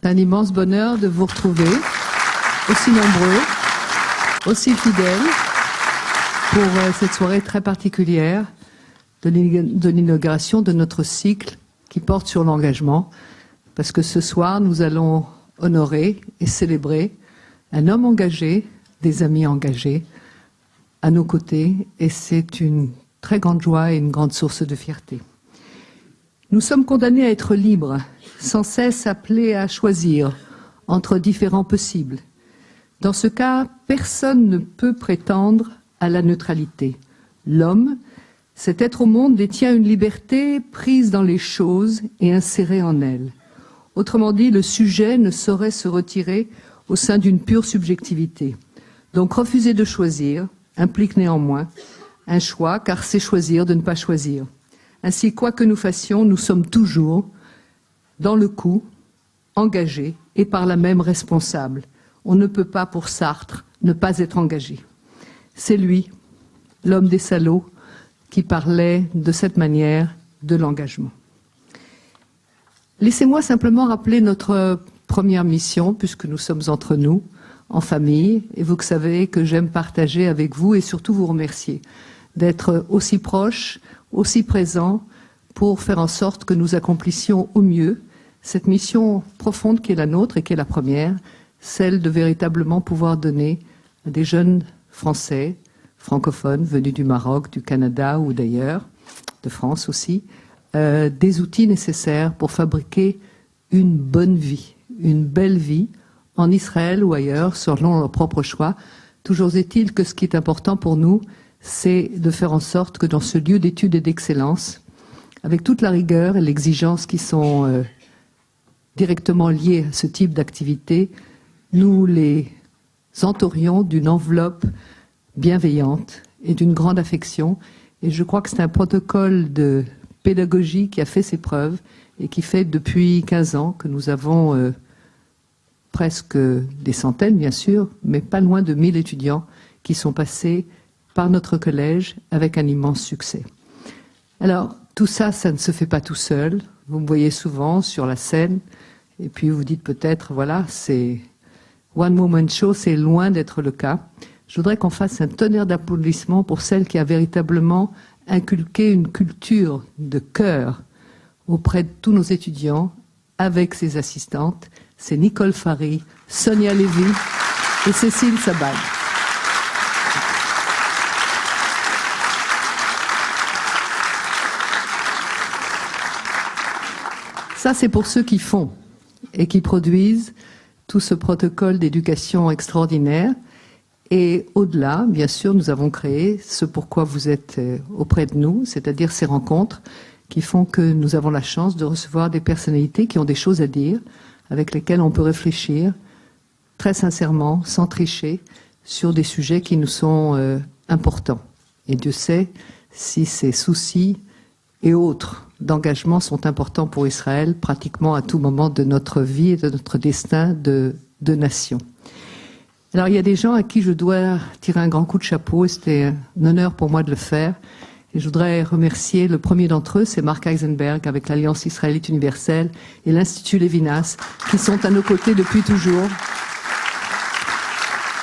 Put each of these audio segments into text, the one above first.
un immense bonheur de vous retrouver, aussi nombreux, aussi fidèles, pour cette soirée très particulière de l'inauguration de notre cycle qui porte sur l'engagement, parce que ce soir, nous allons honorer et célébrer un homme engagé, des amis engagés, à nos côtés, et c'est une très grande joie et une grande source de fierté. Nous sommes condamnés à être libres, sans cesse appelés à choisir entre différents possibles. Dans ce cas, personne ne peut prétendre à la neutralité. L'homme, cet être au monde, détient une liberté prise dans les choses et insérée en elles. Autrement dit, le sujet ne saurait se retirer au sein d'une pure subjectivité. Donc refuser de choisir implique néanmoins un choix, car c'est choisir de ne pas choisir. Ainsi, quoi que nous fassions, nous sommes toujours dans le coup, engagés et par là même responsables. On ne peut pas, pour Sartre, ne pas être engagé. C'est lui, l'homme des salauds, qui parlait de cette manière de l'engagement. Laissez-moi simplement rappeler notre première mission, puisque nous sommes entre nous, en famille, et vous savez que j'aime partager avec vous et surtout vous remercier d'être aussi proches, aussi présents, pour faire en sorte que nous accomplissions au mieux cette mission profonde qui est la nôtre et qui est la première, celle de véritablement pouvoir donner à des jeunes Français, francophones, venus du Maroc, du Canada ou d'ailleurs, de France aussi, des outils nécessaires pour fabriquer une bonne vie, une belle vie, en Israël ou ailleurs, selon leur propre choix. Toujours est-il que ce qui est important pour nous, c'est de faire en sorte que dans ce lieu d'études et d'excellence, avec toute la rigueur et l'exigence qui sont directement liées à ce type d'activité, nous les entourions d'une enveloppe bienveillante et d'une grande affection. Et je crois que c'est un protocole de pédagogie qui a fait ses preuves et qui fait depuis 15 ans que nous avons presque des centaines, bien sûr, mais pas loin de 1000 étudiants qui sont passés par notre collège avec un immense succès. Alors, tout ça, ça ne se fait pas tout seul. Vous me voyez souvent sur la scène, et puis vous dites peut-être, voilà, c'est One Woman Show, c'est loin d'être le cas. Je voudrais qu'on fasse un tonnerre d'applaudissements pour celle qui a véritablement inculqué une culture de cœur auprès de tous nos étudiants, avec ses assistantes. C'est Nicole Fary, Sonia Lévy et Cécile Sabag. Ça, c'est pour ceux qui font et qui produisent tout ce protocole d'éducation extraordinaire. Et au-delà, bien sûr, nous avons créé ce pourquoi vous êtes auprès de nous, c'est-à-dire ces rencontres qui font que nous avons la chance de recevoir des personnalités qui ont des choses à dire, avec lesquelles on peut réfléchir très sincèrement, sans tricher, sur des sujets qui nous sont importants. Et Dieu sait si ces soucis et autres d'engagement sont importants pour Israël pratiquement à tout moment de notre vie et de notre destin de nation. Alors il y a des gens à qui je dois tirer un grand coup de chapeau et c'était un honneur pour moi de le faire. Et je voudrais remercier le premier d'entre eux, c'est Marc Eisenberg avec l'Alliance israélite universelle et l'Institut Lévinas qui sont à nos côtés depuis toujours.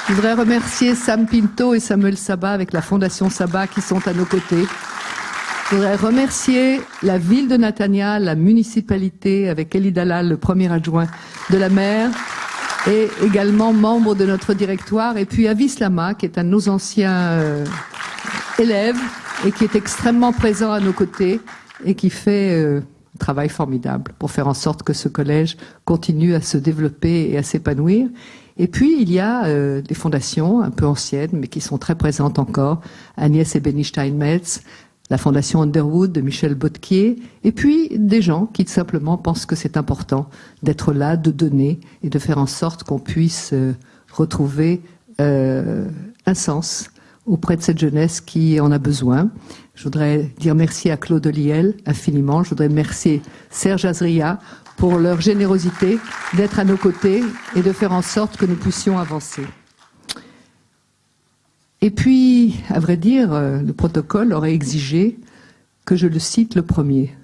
Je voudrais remercier Sam Pinto et Samuel Saba avec la Fondation Saba qui sont à nos côtés. Je voudrais remercier la ville de Netanya, la municipalité avec Eli Dalal, le premier adjoint de la maire, et également membre de notre directoire, et puis Avis Lama, qui est un de nos anciens élèves et qui est extrêmement présent à nos côtés et qui fait un travail formidable pour faire en sorte que ce collège continue à se développer et à s'épanouir. Et puis, il y a des fondations un peu anciennes, mais qui sont très présentes encore, Agnès et Benny Steinmetz, la fondation Underwood de Michel Botquier, et puis des gens qui simplement pensent que c'est important d'être là, de donner et de faire en sorte qu'on puisse retrouver un sens auprès de cette jeunesse qui en a besoin. Je voudrais dire merci à Claude Liel infiniment. Je voudrais remercier Serge Azria pour leur générosité d'être à nos côtés et de faire en sorte que nous puissions avancer. Et puis, à vrai dire, le protocole aurait exigé que je le cite le premier.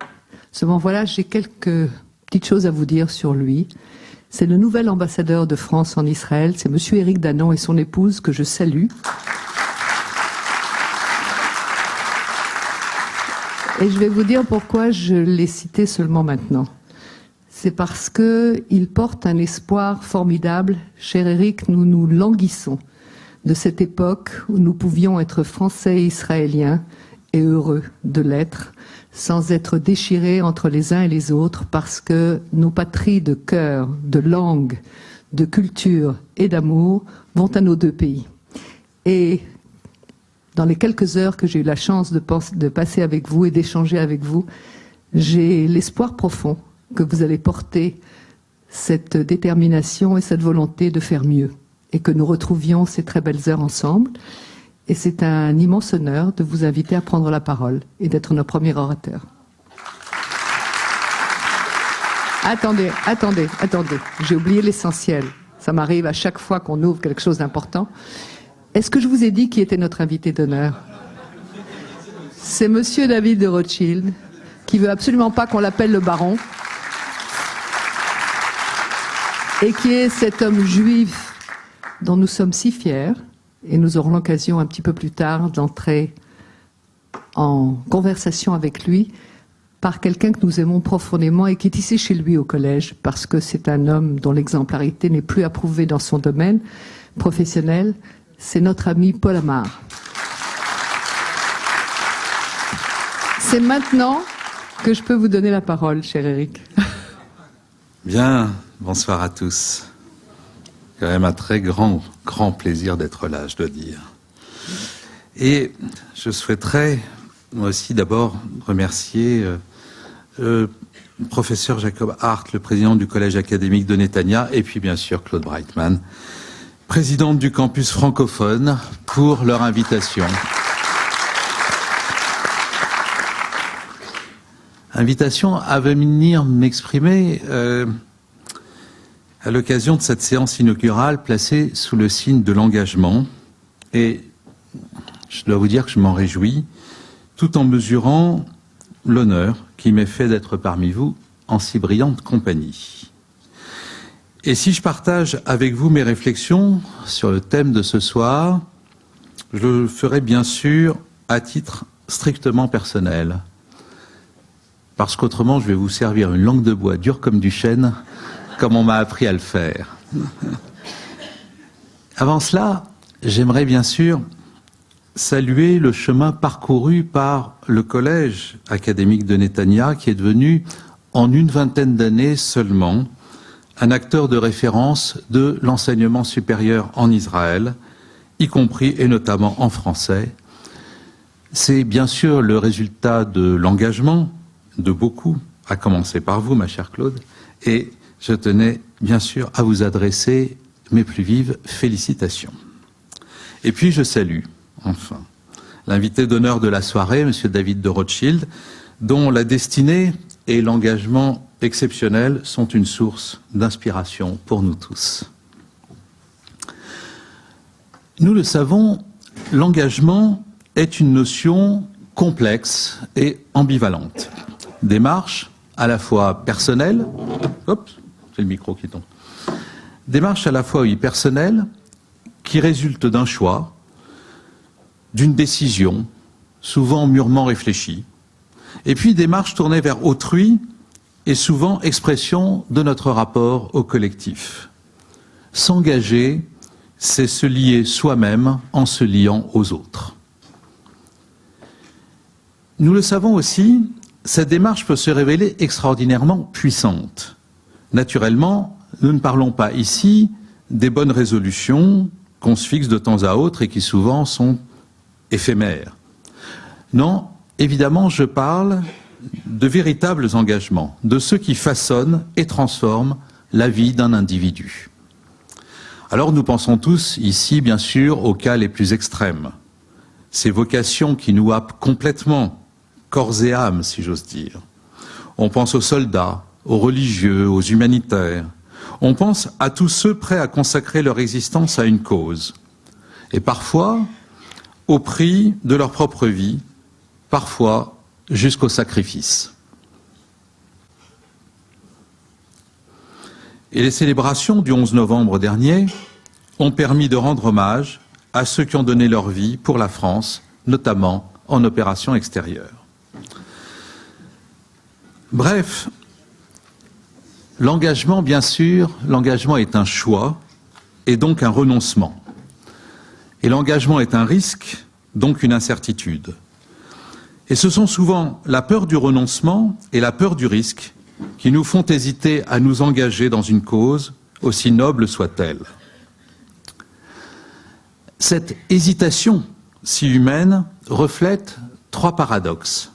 Seulement voilà, j'ai quelques petites choses à vous dire sur lui. C'est le nouvel ambassadeur de France en Israël, c'est Monsieur Éric Danon et son épouse que je salue. Et je vais vous dire pourquoi je l'ai cité seulement maintenant. C'est parce qu'il porte un espoir formidable. Cher Éric, nous nous languissons de cette époque où nous pouvions être français et israéliens et heureux de l'être, sans être déchirés entre les uns et les autres, parce que nos patries de cœur, de langue, de culture et d'amour vont à nos deux pays. Et dans les quelques heures que j'ai eu la chance de passer avec vous et d'échanger avec vous, j'ai l'espoir profond que vous allez porter cette détermination et cette volonté de faire mieux et que nous retrouvions ces très belles heures ensemble. Et c'est un immense honneur de vous inviter à prendre la parole et d'être notre premier orateur. Attendez, j'ai oublié l'essentiel. Ça m'arrive à chaque fois qu'on ouvre quelque chose d'important. Est-ce que je vous ai dit qui était notre invité d'honneur? C'est Monsieur David de Rothschild, qui veut absolument pas qu'on l'appelle le baron, et qui est cet homme juif dont nous sommes si fiers, et nous aurons l'occasion un petit peu plus tard d'entrer en conversation avec lui par quelqu'un que nous aimons profondément et qui est ici chez lui au collège, parce que c'est un homme dont l'exemplarité n'est plus approuvée dans son domaine professionnel. C'est notre ami Paul Amar. C'est maintenant que je peux vous donner la parole, cher Éric. Bien, bonsoir à tous. Quand même un très grand plaisir d'être là, je dois dire. Et je souhaiterais, moi aussi, d'abord remercier le professeur Jacob Hart, le président du collège académique de Netanya, et puis bien sûr Claude Breitman, présidente du campus francophone, pour leur invitation. Invitation à venir m'exprimer à l'occasion de cette séance inaugurale placée sous le signe de l'engagement. Et je dois vous dire que je m'en réjouis, tout en mesurant l'honneur qui m'est fait d'être parmi vous en si brillante compagnie. Et si je partage avec vous mes réflexions sur le thème de ce soir, je le ferai bien sûr à titre strictement personnel. Parce qu'autrement, je vais vous servir une langue de bois dure comme du chêne, comme on m'a appris à le faire. Avant cela, j'aimerais bien sûr saluer le chemin parcouru par le collège académique de Netanya, qui est devenu, en une vingtaine d'années seulement, un acteur de référence de l'enseignement supérieur en Israël, y compris et notamment en français. C'est bien sûr le résultat de l'engagement de beaucoup, à commencer par vous, ma chère Claude, et je tenais bien sûr à vous adresser mes plus vives félicitations. Et puis je salue, enfin, l'invité d'honneur de la soirée, M. David de Rothschild, dont la destinée et l'engagement exceptionnels sont une source d'inspiration pour nous tous. Nous le savons, l'engagement est une notion complexe et ambivalente. Démarche à la fois personnelle, c'est le micro qui tombe. Démarche à la fois personnelle, qui résulte d'un choix, d'une décision, souvent mûrement réfléchie, et puis démarche tournée vers autrui, et souvent expression de notre rapport au collectif. S'engager, c'est se lier soi-même en se liant aux autres. Nous le savons aussi, cette démarche peut se révéler extraordinairement puissante. Naturellement, nous ne parlons pas ici des bonnes résolutions qu'on se fixe de temps à autre et qui souvent sont éphémères. Non, évidemment, je parle de véritables engagements, de ceux qui façonnent et transforment la vie d'un individu. Alors nous pensons tous ici, bien sûr, aux cas les plus extrêmes. Ces vocations qui nous happent complètement, corps et âme, si j'ose dire. On pense aux soldats, aux religieux, aux humanitaires. On pense à tous ceux prêts à consacrer leur existence à une cause. Et parfois, au prix de leur propre vie, parfois jusqu'au sacrifice. Et les célébrations du 11 novembre dernier ont permis de rendre hommage à ceux qui ont donné leur vie pour la France, notamment en opération extérieure. Bref, l'engagement, bien sûr, l'engagement est un choix et donc un renoncement. Et l'engagement est un risque, donc une incertitude. Et ce sont souvent la peur du renoncement et la peur du risque qui nous font hésiter à nous engager dans une cause, aussi noble soit-elle. Cette hésitation si humaine reflète trois paradoxes.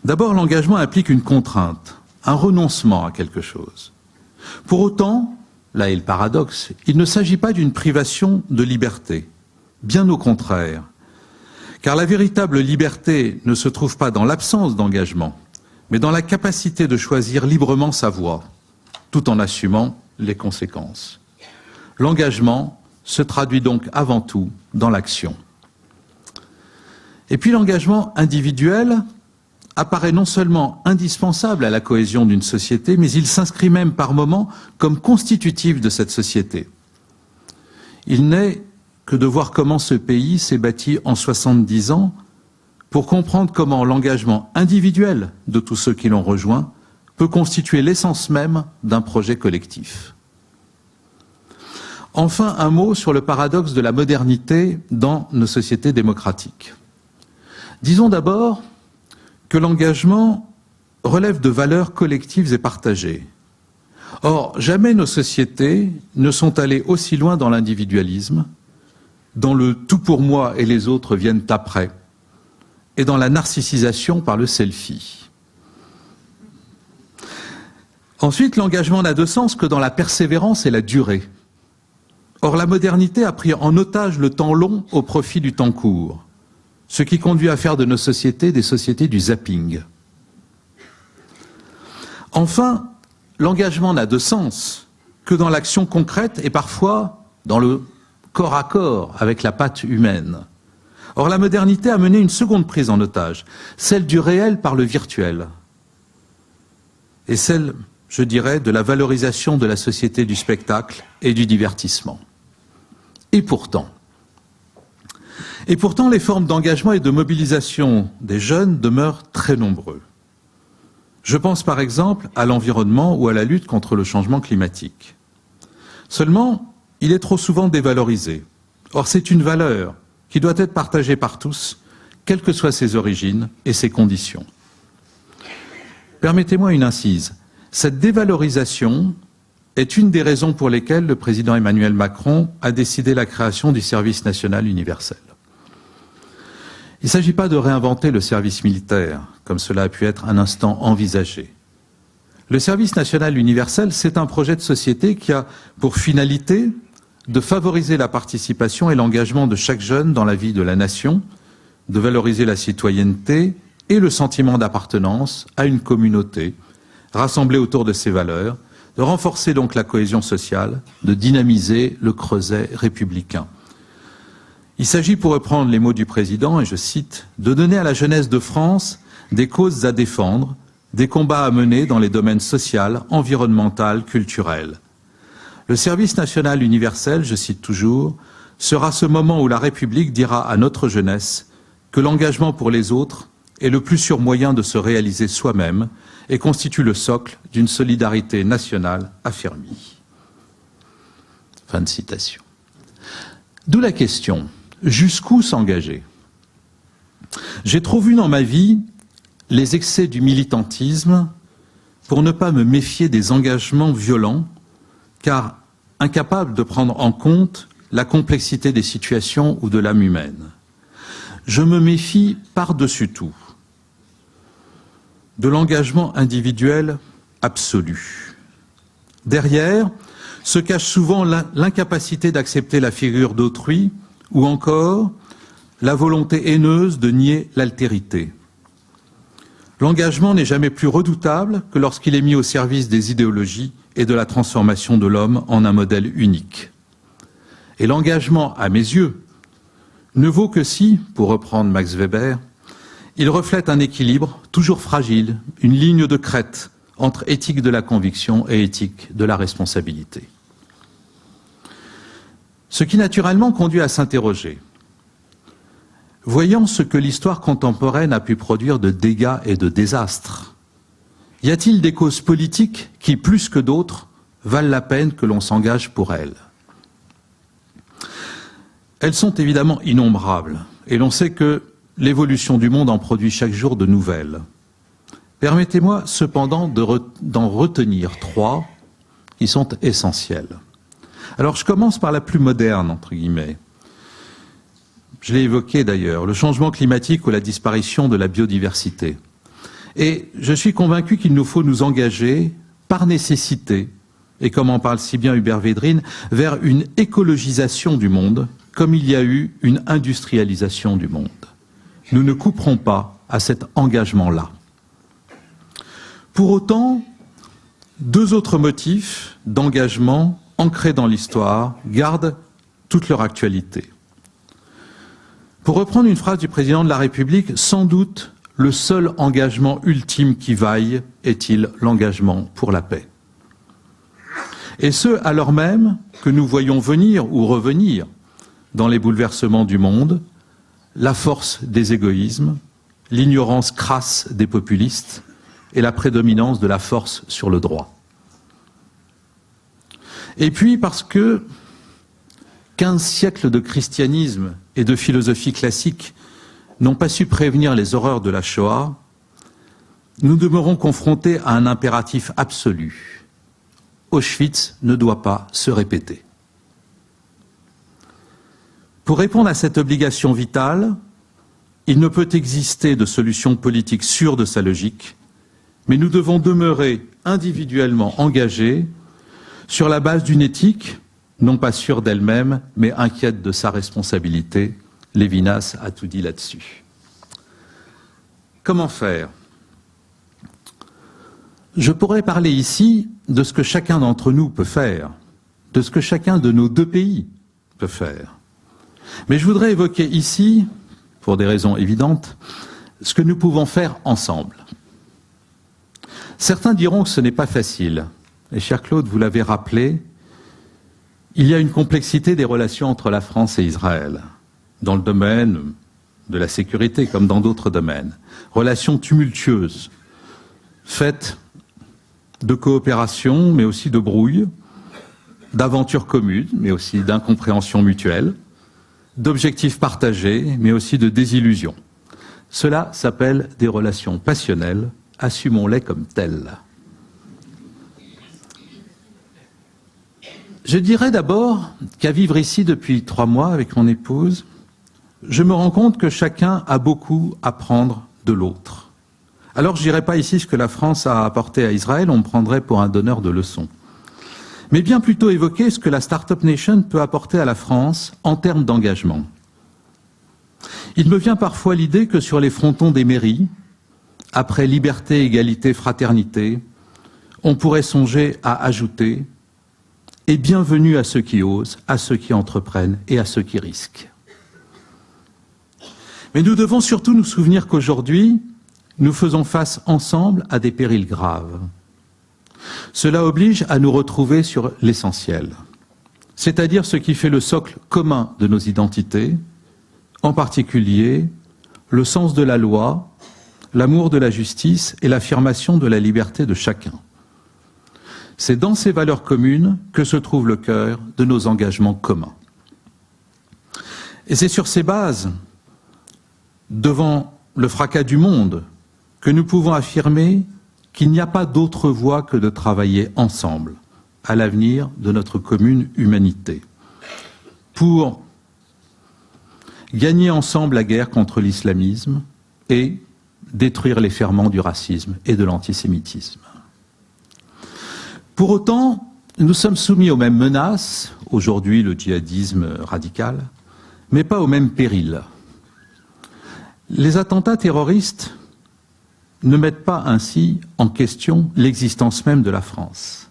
D'abord, l'engagement implique une contrainte, un renoncement à quelque chose. Pour autant, là est le paradoxe, il ne s'agit pas d'une privation de liberté, bien au contraire, car la véritable liberté ne se trouve pas dans l'absence d'engagement, mais dans la capacité de choisir librement sa voie, tout en assumant les conséquences. L'engagement se traduit donc avant tout dans l'action. Et puis l'engagement individuel apparaît non seulement indispensable à la cohésion d'une société, mais il s'inscrit même par moments comme constitutif de cette société. Il n'est que de voir comment ce pays s'est bâti en 70 ans pour comprendre comment l'engagement individuel de tous ceux qui l'ont rejoint peut constituer l'essence même d'un projet collectif. Enfin, un mot sur le paradoxe de la modernité dans nos sociétés démocratiques. Disons d'abord que l'engagement relève de valeurs collectives et partagées. Or, jamais nos sociétés ne sont allées aussi loin dans l'individualisme, dans le « tout pour moi et les autres viennent après », et dans la narcissisation par le selfie. Ensuite, l'engagement n'a de sens que dans la persévérance et la durée. Or, la modernité a pris en otage le temps long au profit du temps court, ce qui conduit à faire de nos sociétés des sociétés du zapping. Enfin, l'engagement n'a de sens que dans l'action concrète et parfois dans le corps à corps avec la patte humaine. Or, la modernité a mené une seconde prise en otage, celle du réel par le virtuel, et celle, je dirais, de la valorisation de la société du spectacle et du divertissement. Et pourtant, les formes d'engagement et de mobilisation des jeunes demeurent très nombreux. Je pense par exemple à l'environnement ou à la lutte contre le changement climatique. Seulement, il est trop souvent dévalorisé. Or, c'est une valeur qui doit être partagée par tous, quelles que soient ses origines et ses conditions. Permettez-moi une incise. Cette dévalorisation est une des raisons pour lesquelles le président Emmanuel Macron a décidé la création du service national universel. Il ne s'agit pas de réinventer le service militaire, comme cela a pu être un instant envisagé. Le service national universel, c'est un projet de société qui a pour finalité de favoriser la participation et l'engagement de chaque jeune dans la vie de la nation, de valoriser la citoyenneté et le sentiment d'appartenance à une communauté rassemblée autour de ses valeurs, de renforcer donc la cohésion sociale, de dynamiser le creuset républicain. Il s'agit, pour reprendre les mots du président, et je cite, « de donner à la jeunesse de France des causes à défendre, des combats à mener dans les domaines social, environnemental, culturel. Le service national universel, je cite toujours, sera ce moment où la République dira à notre jeunesse que l'engagement pour les autres est le plus sûr moyen de se réaliser soi-même et constitue le socle d'une solidarité nationale affermie. » Fin de citation. D'où la question, jusqu'où s'engager? J'ai trop vu dans ma vie les excès du militantisme pour ne pas me méfier des engagements violents, car incapable de prendre en compte la complexité des situations ou de l'âme humaine. Je me méfie par-dessus tout de l'engagement individuel absolu. Derrière se cache souvent l'incapacité d'accepter la figure d'autrui ou encore la volonté haineuse de nier l'altérité. L'engagement n'est jamais plus redoutable que lorsqu'il est mis au service des idéologies et de la transformation de l'homme en un modèle unique. Et l'engagement, à mes yeux, ne vaut que si, pour reprendre Max Weber, il reflète un équilibre toujours fragile, une ligne de crête entre éthique de la conviction et éthique de la responsabilité. Ce qui naturellement conduit à s'interroger. Voyant ce que l'histoire contemporaine a pu produire de dégâts et de désastres, y a-t-il des causes politiques qui, plus que d'autres, valent la peine que l'on s'engage pour elles? Elles sont évidemment innombrables, et l'on sait que l'évolution du monde en produit chaque jour de nouvelles. Permettez-moi cependant d'en retenir 3 qui sont essentielles. Alors je commence par la plus moderne, entre guillemets. Je l'ai évoqué d'ailleurs, le changement climatique ou la disparition de la biodiversité. Et je suis convaincu qu'il nous faut nous engager par nécessité, et comme en parle si bien Hubert Védrine, vers une écologisation du monde, comme il y a eu une industrialisation du monde. Nous ne couperons pas à cet engagement-là. Pour autant, 2 autres motifs d'engagement ancrés dans l'histoire gardent toute leur actualité. Pour reprendre une phrase du président de la République, sans doute le seul engagement ultime qui vaille est-il l'engagement pour la paix. Et ce, alors même que nous voyons venir ou revenir dans les bouleversements du monde la force des égoïsmes, l'ignorance crasse des populistes et la prédominance de la force sur le droit. Et puis parce que 15 siècles de christianisme et de philosophie classique n'ont pas su prévenir les horreurs de la Shoah, nous demeurons confrontés à un impératif absolu. Auschwitz ne doit pas se répéter. Pour répondre à cette obligation vitale, il ne peut exister de solution politique sûre de sa logique, mais nous devons demeurer individuellement engagés sur la base d'une éthique, non pas sûre d'elle-même, mais inquiète de sa responsabilité. Lévinas a tout dit là-dessus. Comment faire? Je pourrais parler ici de ce que chacun d'entre nous peut faire, de ce que chacun de nos 2 pays peut faire. Mais je voudrais évoquer ici, pour des raisons évidentes, ce que nous pouvons faire ensemble. Certains diront que ce n'est pas facile. Et cher Claude, vous l'avez rappelé, il y a une complexité des relations entre la France et Israël, dans le domaine de la sécurité comme dans d'autres domaines. Relations tumultueuses, faites de coopération, mais aussi de brouille, d'aventures communes, mais aussi d'incompréhension mutuelle, d'objectifs partagés, mais aussi de désillusions. Cela s'appelle des relations passionnelles, assumons-les comme telles. Je dirais d'abord qu'à vivre ici depuis 3 mois avec mon épouse, je me rends compte que chacun a beaucoup à prendre de l'autre. Alors je ne dirais pas ici ce que la France a apporté à Israël, on me prendrait pour un donneur de leçons. Mais bien plutôt évoquer ce que la Startup Nation peut apporter à la France en termes d'engagement. Il me vient parfois l'idée que sur les frontons des mairies, après liberté, égalité, fraternité, on pourrait songer à ajouter « et bienvenue à ceux qui osent, à ceux qui entreprennent et à ceux qui risquent ». Mais nous devons surtout nous souvenir qu'aujourd'hui, nous faisons face ensemble à des périls graves. Cela oblige à nous retrouver sur l'essentiel, c'est-à-dire ce qui fait le socle commun de nos identités, en particulier le sens de la loi, l'amour de la justice et l'affirmation de la liberté de chacun. C'est dans ces valeurs communes que se trouve le cœur de nos engagements communs. Et c'est sur ces bases, devant le fracas du monde, que nous pouvons affirmer qu'il n'y a pas d'autre voie que de travailler ensemble à l'avenir de notre commune humanité, pour gagner ensemble la guerre contre l'islamisme et détruire les ferments du racisme et de l'antisémitisme. Pour autant, nous sommes soumis aux mêmes menaces, aujourd'hui le djihadisme radical, mais pas aux mêmes périls. Les attentats terroristes ne mettent pas ainsi en question l'existence même de la France.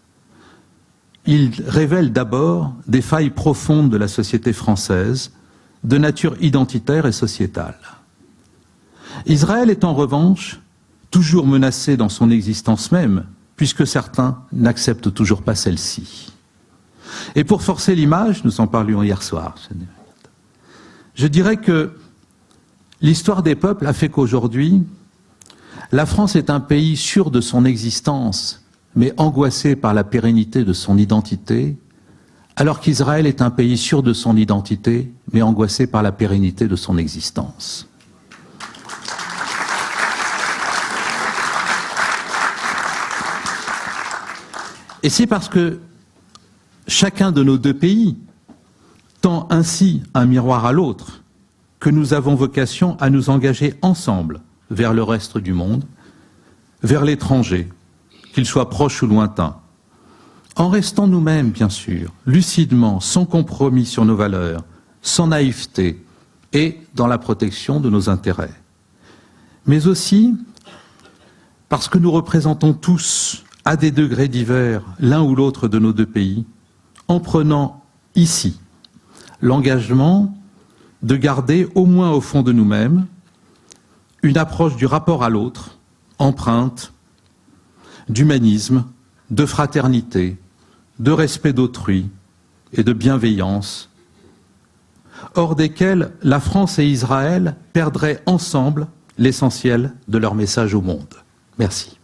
Ils révèlent d'abord des failles profondes de la société française, de nature identitaire et sociétale. Israël est en revanche toujours menacé dans son existence même puisque certains n'acceptent toujours pas celle-ci. Et pour forcer l'image, nous en parlions hier soir, je dirais que l'histoire des peuples a fait qu'aujourd'hui, la France est un pays sûr de son existence, mais angoissé par la pérennité de son identité, alors qu'Israël est un pays sûr de son identité, mais angoissé par la pérennité de son existence. Et c'est parce que chacun de nos deux pays tend ainsi un miroir à l'autre que nous avons vocation à nous engager ensemble vers le reste du monde, vers l'étranger, qu'il soit proche ou lointain, en restant nous-mêmes, bien sûr, lucidement, sans compromis sur nos valeurs, sans naïveté et dans la protection de nos intérêts. Mais aussi parce que nous représentons tous, à des degrés divers, l'un ou l'autre de nos deux pays, en prenant ici l'engagement de garder, au moins au fond de nous-mêmes, une approche du rapport à l'autre, empreinte d'humanisme, de fraternité, de respect d'autrui et de bienveillance, hors desquels la France et Israël perdraient ensemble l'essentiel de leur message au monde. Merci.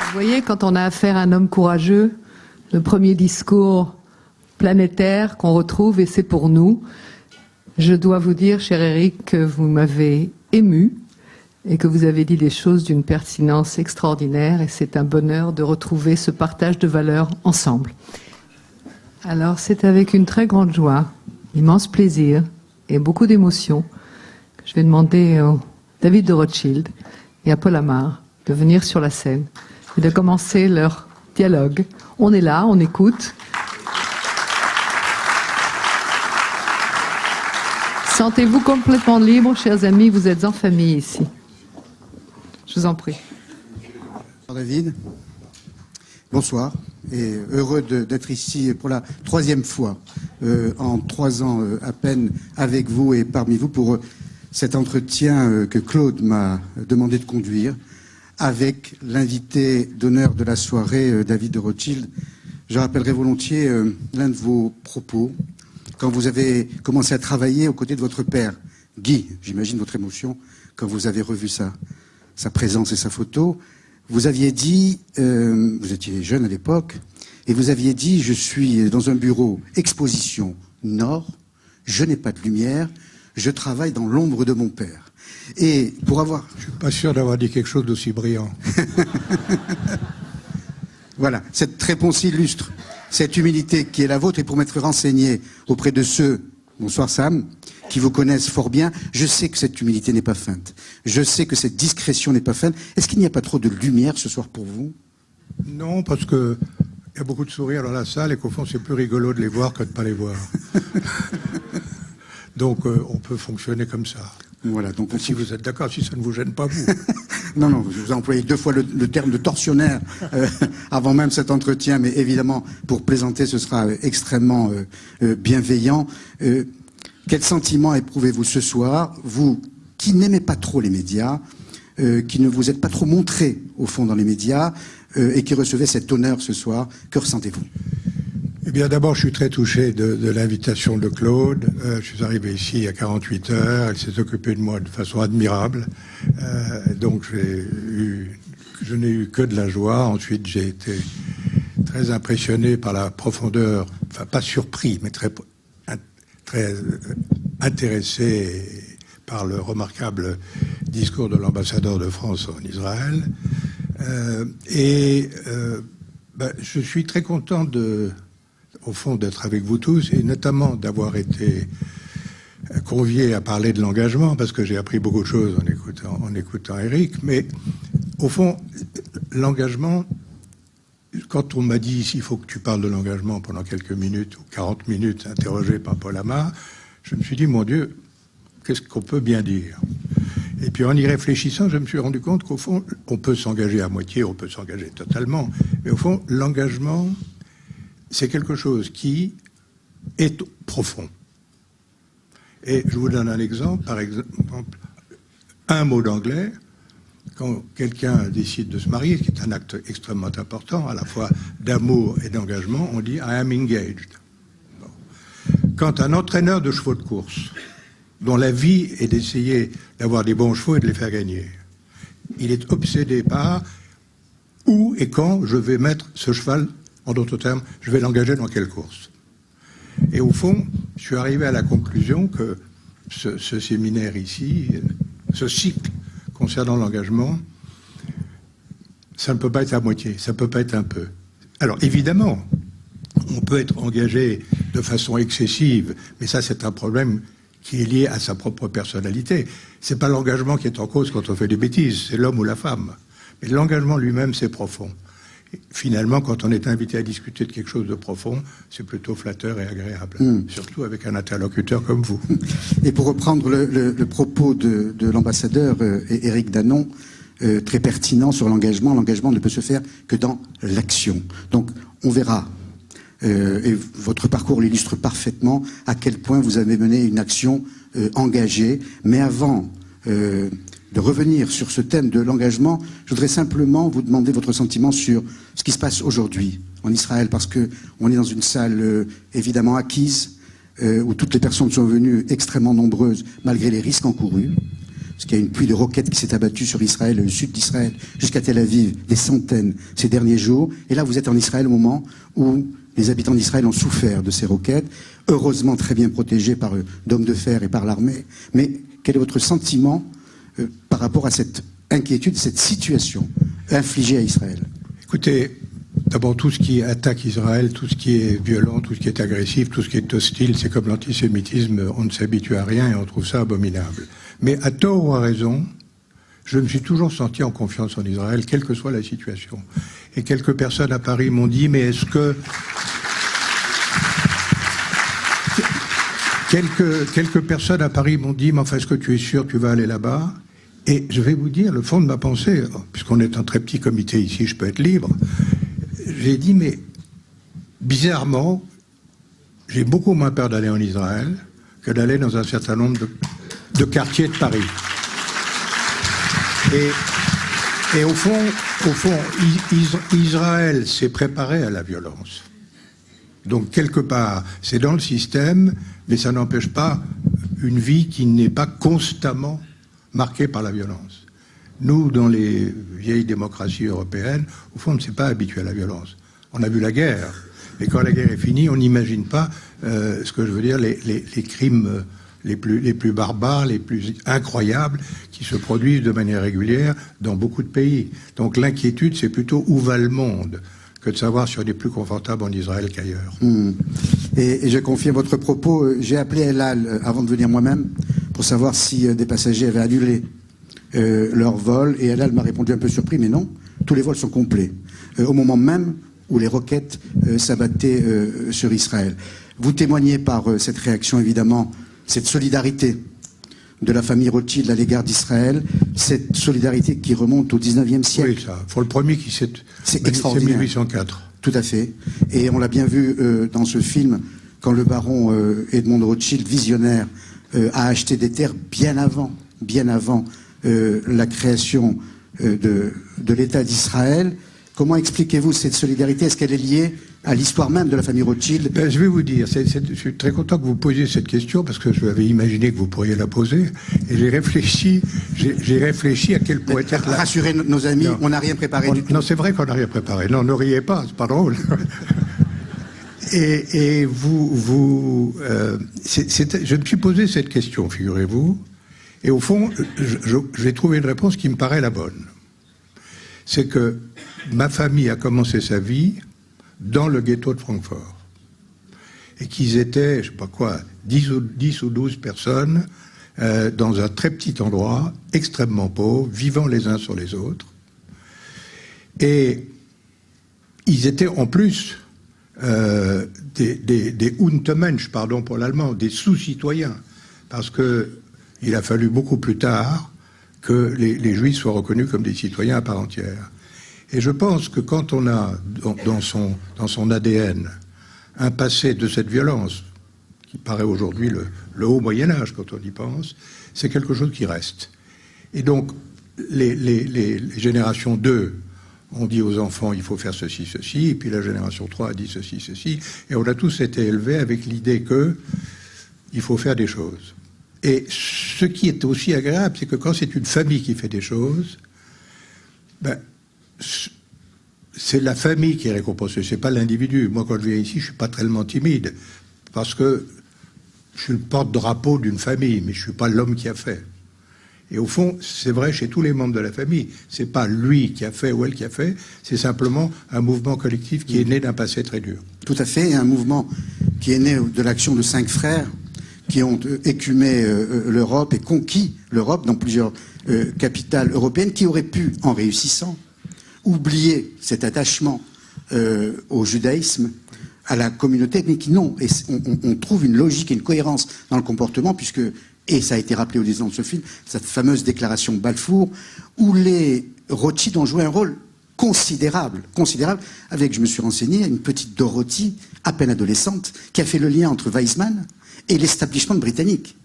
Vous voyez, quand on a affaire à un homme courageux, le premier discours planétaire qu'on retrouve, et c'est pour nous. Je dois vous dire, cher Éric, que vous m'avez ému et que vous avez dit des choses d'une pertinence extraordinaire, et c'est un bonheur de retrouver ce partage de valeurs ensemble. Alors, c'est avec une très grande joie, immense plaisir et beaucoup d'émotion que je vais demander à David de Rothschild et à Paul Amar de venir sur la scène et de commencer leur dialogue. On est là, on écoute. Sentez-vous complètement libre, chers amis, vous êtes en famille ici. Je vous en prie. David, bonsoir, et heureux d'être ici pour la troisième fois en 3 ans à peine avec vous et parmi vous pour cet entretien que Claude m'a demandé de conduire avec l'invité d'honneur de la soirée, David de Rothschild. Je rappellerai volontiers l'un de vos propos quand vous avez commencé à travailler aux côtés de votre père, Guy. J'imagine votre émotion quand vous avez revu sa présence et sa photo. Vous aviez dit, vous étiez jeune à l'époque, et vous aviez dit, je suis dans un bureau exposition nord, je n'ai pas de lumière, je travaille dans l'ombre de mon père. Et pour avoir... Je suis pas sûr d'avoir dit quelque chose d'aussi brillant. Voilà, cette réponse illustre cette humilité qui est la vôtre, et pour m'être renseigné auprès de ceux, bonsoir Sam, qui vous connaissent fort bien, je sais que cette humilité n'est pas feinte. Je sais que cette discrétion n'est pas feinte. Est-ce qu'il n'y a pas trop de lumière ce soir pour vous? Non, parce que il y a beaucoup de sourires dans la salle et qu'au fond c'est plus rigolo de les voir que de ne pas les voir. Donc on peut fonctionner comme ça. Voilà, donc si vous êtes d'accord, si ça ne vous gêne pas, vous. Non, non, je vous ai employé 2 fois le terme de tortionnaire avant même cet entretien, mais évidemment, pour plaisanter, ce sera extrêmement bienveillant. Quel sentiment éprouvez-vous ce soir, vous qui n'aimez pas trop les médias, qui ne vous êtes pas trop montré, au fond, dans les médias, et qui recevez cet honneur ce soir? Que ressentez-vous? Eh bien, d'abord, je suis très touché de l'invitation de Claude. Je suis arrivé ici il y a 48 heures. Elle s'est occupée de moi de façon admirable. Donc, je n'ai eu que de la joie. Ensuite, j'ai été très impressionné par la profondeur, enfin, pas surpris, mais très intéressé par le remarquable discours de l'ambassadeur de France en Israël. Je suis très content au fond, d'être avec vous tous, et notamment d'avoir été convié à parler de l'engagement, parce que j'ai appris beaucoup de choses en écoutant Éric. Mais au fond, l'engagement, quand on m'a dit il faut que tu parles de l'engagement pendant quelques minutes ou 40 minutes, interrogé par Paul Amar, je me suis dit, mon Dieu, qu'est-ce qu'on peut bien dire? Et puis en y réfléchissant, je me suis rendu compte qu'au fond, on peut s'engager à moitié, on peut s'engager totalement, mais au fond, l'engagement, c'est quelque chose qui est profond. Et je vous donne un exemple, par exemple, un mot d'anglais, quand quelqu'un décide de se marier, ce qui est un acte extrêmement important, à la fois d'amour et d'engagement, on dit « I am engaged ». Quand un entraîneur de chevaux de course, dont la vie est d'essayer d'avoir des bons chevaux et de les faire gagner, il est obsédé par où et quand je vais mettre ce cheval, en d'autres termes, je vais l'engager dans quelle course. Et au fond, je suis arrivé à la conclusion que ce séminaire ici, ce cycle concernant l'engagement, ça ne peut pas être à moitié, ça ne peut pas être un peu. Alors évidemment, on peut être engagé de façon excessive, mais ça c'est un problème qui est lié à sa propre personnalité. C'est pas l'engagement qui est en cause quand on fait des bêtises, c'est l'homme ou la femme. Mais l'engagement lui-même, c'est profond. Et finalement, quand on est invité à discuter de quelque chose de profond, c'est plutôt flatteur et agréable, surtout avec un interlocuteur comme vous. Et pour reprendre le propos de l'ambassadeur Éric Danon, très pertinent sur l'engagement ne peut se faire que dans l'action. Donc on verra, et votre parcours l'illustre parfaitement, à quel point vous avez mené une action engagée. Mais avant de revenir sur ce thème de l'engagement, je voudrais simplement vous demander votre sentiment sur ce qui se passe aujourd'hui en Israël, parce qu'on est dans une salle évidemment acquise, où toutes les personnes sont venues extrêmement nombreuses, malgré les risques encourus, parce qu'il y a une pluie de roquettes qui s'est abattue sur Israël, le sud d'Israël, jusqu'à Tel Aviv, des centaines ces derniers jours. Et là, vous êtes en Israël au moment où les habitants d'Israël ont souffert de ces roquettes, heureusement très bien protégés par d'hommes de fer et par l'armée. Mais quel est votre sentiment par rapport à cette inquiétude, cette situation infligée à Israël? Écoutez, d'abord tout ce qui attaque Israël, tout ce qui est violent, tout ce qui est agressif, tout ce qui est hostile, c'est comme l'antisémitisme, on ne s'habitue à rien et on trouve ça abominable. Mais à tort ou à raison, je me suis toujours senti en confiance en Israël, quelle que soit la situation. Et quelques personnes à Paris m'ont dit, mais est-ce que... Quelques personnes à Paris m'ont dit, mais enfin, est-ce que tu es sûr que tu vas aller là-bas? Et je vais vous dire, le fond de ma pensée, puisqu'on est un très petit comité ici, je peux être libre, j'ai dit, mais bizarrement, j'ai beaucoup moins peur d'aller en Israël que d'aller dans un certain nombre de quartiers de Paris. Et au fond, Israël s'est préparé à la violence. Donc, quelque part, c'est dans le système, mais ça n'empêche pas une vie qui n'est pas constamment marquée par la violence. Nous, dans les vieilles démocraties européennes, au fond, on ne s'est pas habitué à la violence. On a vu la guerre, mais quand la guerre est finie, on n'imagine pas, ce que je veux dire, les crimes les plus barbares, les plus incroyables, qui se produisent de manière régulière dans beaucoup de pays. Donc l'inquiétude, c'est plutôt où va le monde que de savoir si on est plus confortable en Israël qu'ailleurs. Et je confirme votre propos. J'ai appelé El Al avant de venir moi-même pour savoir si des passagers avaient annulé leur vol. Et El Al m'a répondu un peu surpris, mais non, tous les vols sont complets. Au moment même où les roquettes s'abattaient sur Israël. Vous témoignez par cette réaction, évidemment, cette solidarité de la famille Rothschild à l'égard d'Israël, cette solidarité qui remonte au 19e siècle. Oui, ça. Pour le premier qui s'est... C'est extraordinaire. C'est 1804. Tout à fait. Et on l'a bien vu dans ce film, quand le baron Edmond Rothschild, visionnaire, a acheté des terres bien avant la création de l'État d'Israël. Comment expliquez-vous cette solidarité? Est-ce qu'elle est liée à l'histoire même de la famille Rothschild? Je vais vous dire, je suis très content que vous posiez cette question parce que je l'avais imaginé que vous pourriez la poser et j'ai réfléchi à quelle pourrait être la... Rassurez nos amis, non. On n'a rien préparé du tout. Non, c'est vrai qu'on n'a rien préparé. Non, ne riez pas, c'est pas drôle. Et je me suis posé cette question, figurez-vous, et au fond, j'ai trouvé une réponse qui me paraît la bonne. C'est que ma famille a commencé sa vie dans le ghetto de Francfort. Et qu'ils étaient, je sais pas quoi, 10 ou 12 personnes dans un très petit endroit, extrêmement pauvre, vivant les uns sur les autres. Et ils étaient en plus des Untermensch, pardon pour l'allemand, des sous-citoyens. Parce qu'il a fallu beaucoup plus tard que les Juifs soient reconnus comme des citoyens à part entière. Et je pense que quand on a dans son ADN un passé de cette violence, qui paraît aujourd'hui le haut Moyen-Âge quand on y pense, c'est quelque chose qui reste. Et donc, les générations 2 ont dit aux enfants, il faut faire ceci, ceci, et puis la génération 3 a dit ceci, ceci, et on a tous été élevés avec l'idée que il faut faire des choses. Et ce qui est aussi agréable, c'est que quand c'est une famille qui fait des choses, ben, c'est la famille qui est récompensée, c'est pas l'individu. Moi, quand je viens ici, je suis pas tellement timide, parce que je suis le porte-drapeau d'une famille, mais je suis pas l'homme qui a fait. Et au fond, c'est vrai chez tous les membres de la famille. C'est pas lui qui a fait ou elle qui a fait, c'est simplement un mouvement collectif qui est né d'un passé très dur. Tout à fait, et un mouvement qui est né de l'action de 5 frères qui ont écumé l'Europe et conquis l'Europe dans plusieurs capitales européennes, qui auraient pu, en réussissant, oublier cet attachement au judaïsme, à la communauté, mais qui non. Et on trouve une logique et une cohérence dans le comportement, puisque, et ça a été rappelé au disant de ce film, cette fameuse déclaration Balfour, où les Rothschild ont joué un rôle considérable, avec, je me suis renseigné, une petite Dorothy, à peine adolescente, qui a fait le lien entre Weizmann et l'establishment britannique.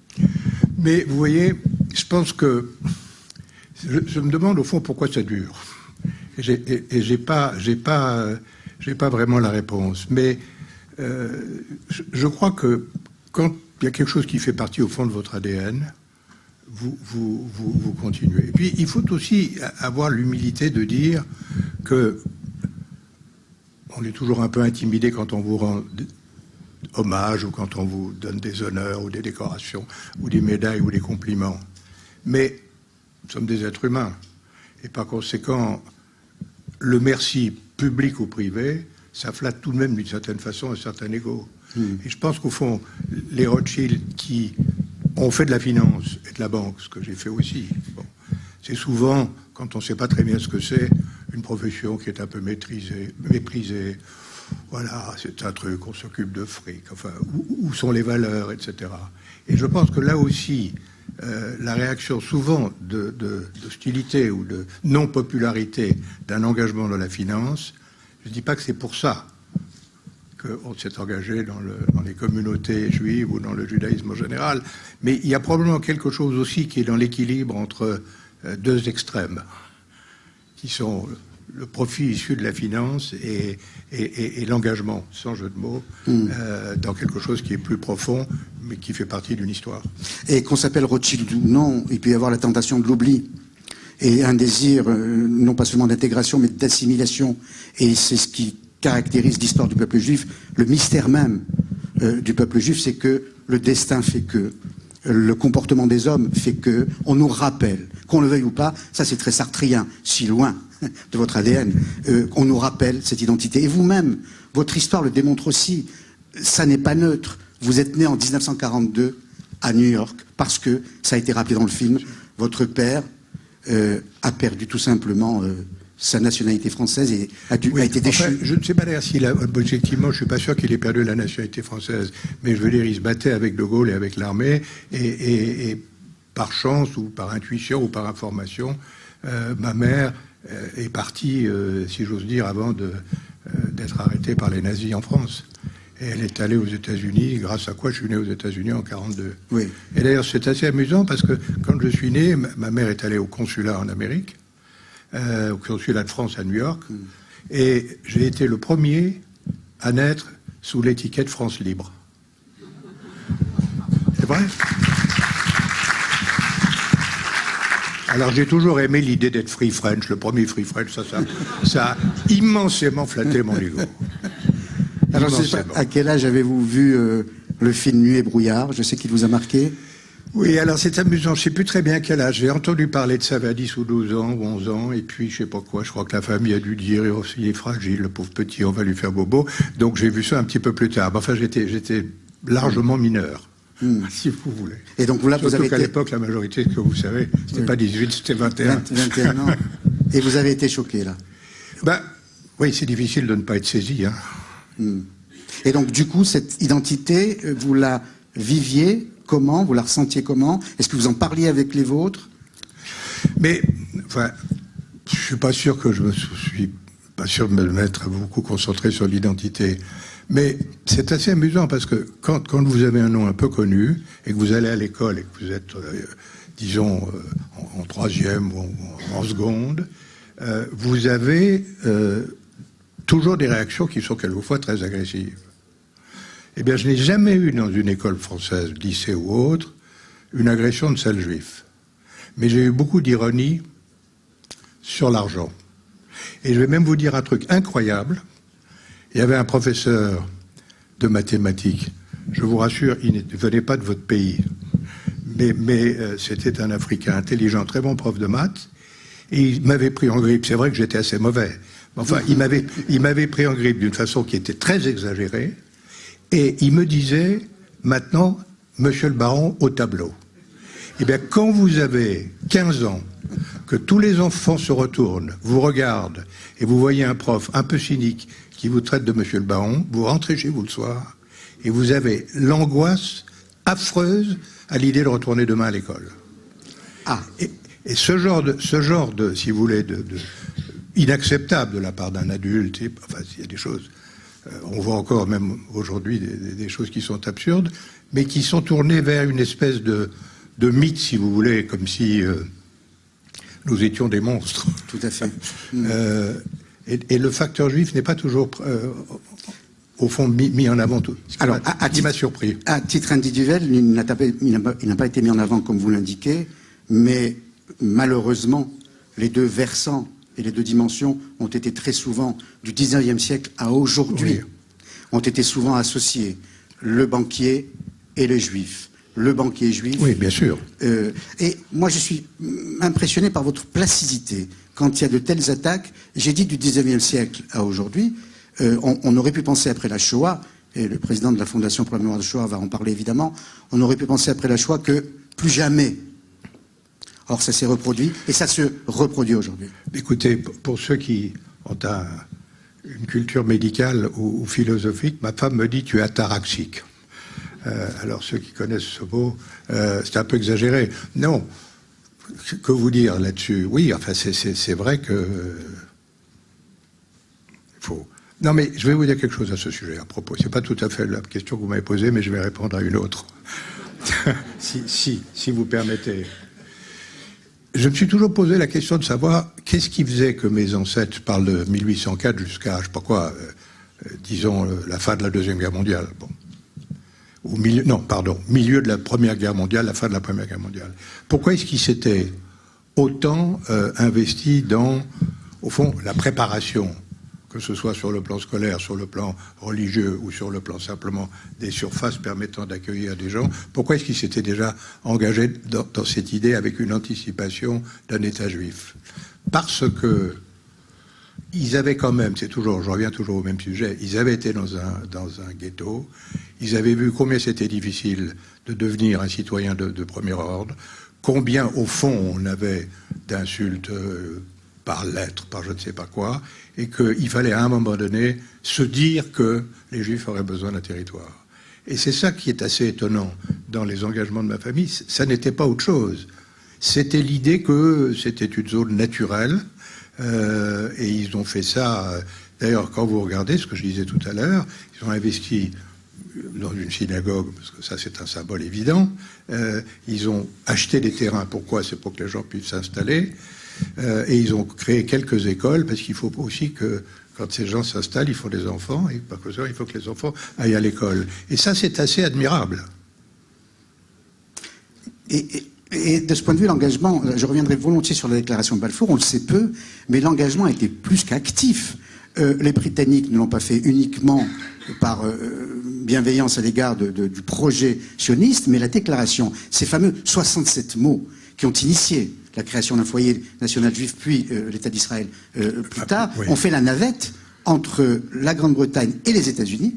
Mais vous voyez, je pense que je me demande au fond pourquoi ça dure. Et j'ai pas vraiment la réponse. Mais je crois que quand il y a quelque chose qui fait partie au fond de votre ADN, vous continuez. Et puis il faut aussi avoir l'humilité de dire que on est toujours un peu intimidé quand on vous rend hommage ou quand on vous donne des honneurs ou des décorations ou des médailles ou des compliments. Mais nous sommes des êtres humains. Et par conséquent, le merci, public ou privé, ça flatte tout de même d'une certaine façon un certain ego. Et je pense qu'au fond, les Rothschild qui ont fait de la finance et de la banque, ce que j'ai fait aussi, bon, c'est souvent, quand on ne sait pas très bien ce que c'est, une profession qui est un peu méprisée. Voilà, c'est un truc, on s'occupe de fric, enfin, où sont les valeurs, etc. Et je pense que là aussi, la réaction souvent d'hostilité ou de non-popularité d'un engagement dans la finance, je ne dis pas que c'est pour ça qu'on s'est engagé dans les communautés juives ou dans le judaïsme en général, mais il y a probablement quelque chose aussi qui est dans l'équilibre entre deux extrêmes, qui sont le profit issu de la finance et l'engagement, sans jeu de mots, dans quelque chose qui est plus profond, mais qui fait partie d'une histoire. Et qu'on s'appelle Rothschild ou non, il peut y avoir la tentation de l'oubli et un désir, non pas seulement d'intégration, mais d'assimilation. Et c'est ce qui caractérise l'histoire du peuple juif. Le mystère même du peuple juif, c'est que le destin fait que, le comportement des hommes fait que, on nous rappelle, qu'on le veuille ou pas, ça c'est très sartrien, si loin de votre ADN, on nous rappelle cette identité. Et vous-même, votre histoire le démontre aussi, ça n'est pas neutre. Vous êtes né en 1942 à New York, parce que, ça a été rappelé dans le film, votre père a perdu tout simplement sa nationalité française et a été déchu. Enfin, je ne sais pas d'ailleurs s'il a, objectivement, je ne suis pas sûr qu'il ait perdu la nationalité française, mais je veux dire, il se battait avec De Gaulle et avec l'armée, et par chance ou par intuition ou par information, ma mère est partie, si j'ose dire, avant d'être arrêtée par les nazis en France. Et elle est allée aux États-Unis, grâce à quoi je suis né aux États-Unis en 1942. Oui. Et d'ailleurs, c'est assez amusant parce que quand je suis né, ma mère est allée au consulat en Amérique, au consulat de France à New York, et j'ai été le premier à naître sous l'étiquette France Libre. C'est vrai? Alors j'ai toujours aimé l'idée d'être Free French, le premier Free French, ça a immensément flatté mon ego. Alors, je sais pas, à quel âge avez-vous vu le film Nuit et brouillard? Je sais qu'il vous a marqué. Oui, alors c'est amusant, je ne sais plus très bien quel âge. J'ai entendu parler de ça à 10 ou 12 ans ou 11 ans, et puis je ne sais pas quoi, je crois que la famille a dû dire, oh, il est fragile, le pauvre petit, on va lui faire bobo. Donc j'ai vu ça un petit peu plus tard. Enfin, j'étais largement mineur, si vous voulez. Et donc là, vous avez qu'à l'époque, la majorité, que vous savez, c'était pas 18, c'était 21. 21 ans. Et vous avez été choqué, là? Ben, oui, c'est difficile de ne pas être saisi, hein. Et donc, du coup, cette identité, vous la viviez comment? Vous la ressentiez comment? Est-ce que vous en parliez avec les vôtres? Mais, enfin, je suis pas sûr de me mettre beaucoup concentré sur l'identité. Mais c'est assez amusant parce que quand vous avez un nom un peu connu et que vous allez à l'école et que vous êtes, disons, en troisième ou en seconde, vous avez toujours des réactions qui sont quelquefois très agressives. Eh bien, je n'ai jamais eu dans une école française, lycée ou autre, une agression de sale juif. Mais j'ai eu beaucoup d'ironie sur l'argent. Et je vais même vous dire un truc incroyable. Il y avait un professeur de mathématiques. Je vous rassure, il ne venait pas de votre pays. Mais c'était un Africain intelligent, très bon prof de maths. Et il m'avait pris en grippe. C'est vrai que j'étais assez mauvais. Enfin, il m'avait pris en grippe d'une façon qui était très exagérée. Et il me disait, maintenant, monsieur le baron, au tableau. Eh bien, quand vous avez 15 ans, que tous les enfants se retournent, vous regardent, et vous voyez un prof un peu cynique qui vous traite de monsieur le baron, vous rentrez chez vous le soir, et vous avez l'angoisse affreuse à l'idée de retourner demain à l'école. Ah. Et ce genre de, si vous voulez, de inacceptable de la part d'un adulte, enfin, il y a des choses... on voit encore, même aujourd'hui, des choses qui sont absurdes, mais qui sont tournées vers une espèce de mythe, si vous voulez, comme si nous étions des monstres. Tout à fait. Et le facteur juif n'est pas toujours, au fond, mis en avant. Alors, qui m'a surpris. À titre individuel, il n'a pas été mis en avant, comme vous l'indiquez, mais malheureusement, les deux versants et les deux dimensions ont été très souvent, du 19e siècle à aujourd'hui, ont été souvent associés. Le banquier et le juif. Le banquier juif. Oui, bien sûr. Et moi, je suis impressionné par votre placidité. Quand il y a de telles attaques, j'ai dit du 19e siècle à aujourd'hui, on aurait pu penser après la Shoah, et le président de la Fondation pour la mémoire de Shoah va en parler évidemment, on aurait pu penser après la Shoah que plus jamais. Or, ça s'est reproduit, et ça se reproduit aujourd'hui. Écoutez, pour ceux qui ont une culture médicale ou philosophique, ma femme me dit « tu es ataraxique ». Alors, ceux qui connaissent ce mot, c'est un peu exagéré. Non, que vous dire là-dessus? Oui, enfin, c'est vrai que... faut... Non, mais je vais vous dire quelque chose à ce sujet, à propos. C'est pas tout à fait la question que vous m'avez posée, mais je vais répondre à une autre. si vous permettez... Je me suis toujours posé la question de savoir qu'est-ce qui faisait que mes ancêtres parlent de 1804 jusqu'à, je sais pas quoi, disons, la fin de la Deuxième Guerre mondiale. Bon. Milieu de la Première Guerre mondiale, la fin de la Première Guerre mondiale. Pourquoi est-ce qu'ils s'étaient autant investis dans, au fond, la préparation, que ce soit sur le plan scolaire, sur le plan religieux ou sur le plan simplement des surfaces permettant d'accueillir des gens? Pourquoi est-ce qu'ils s'étaient déjà engagés dans cette idée avec une anticipation d'un État juif? Parce que ils avaient quand même, je reviens toujours au même sujet, ils avaient été dans un ghetto, ils avaient vu combien c'était difficile de devenir un citoyen de premier ordre, combien au fond on avait d'insultes par lettres, par je ne sais pas quoi, et qu'il fallait à un moment donné se dire que les Juifs auraient besoin d'un territoire. Et c'est ça qui est assez étonnant dans les engagements de ma famille, ça n'était pas autre chose. C'était l'idée que c'était une zone naturelle, et ils ont fait ça. D'ailleurs, quand vous regardez ce que je disais tout à l'heure, ils ont investi dans une synagogue, parce que ça c'est un symbole évident, ils ont acheté des terrains. Pourquoi? C'est pour que les gens puissent s'installer. Et ils ont créé quelques écoles, parce qu'il faut aussi que, quand ces gens s'installent, il faut des enfants, et par conséquent, il faut que les enfants aillent à l'école. Et ça, c'est assez admirable. Et de ce point de vue, l'engagement, je reviendrai volontiers sur la déclaration de Balfour, on le sait peu, mais l'engagement a été plus qu'actif. Les Britanniques ne l'ont pas fait uniquement par bienveillance à l'égard du projet sioniste, mais la déclaration, ces fameux 67 mots qui ont initié la création d'un foyer national juif, puis l'État d'Israël plus tard, ont fait la navette entre la Grande-Bretagne et les États-Unis.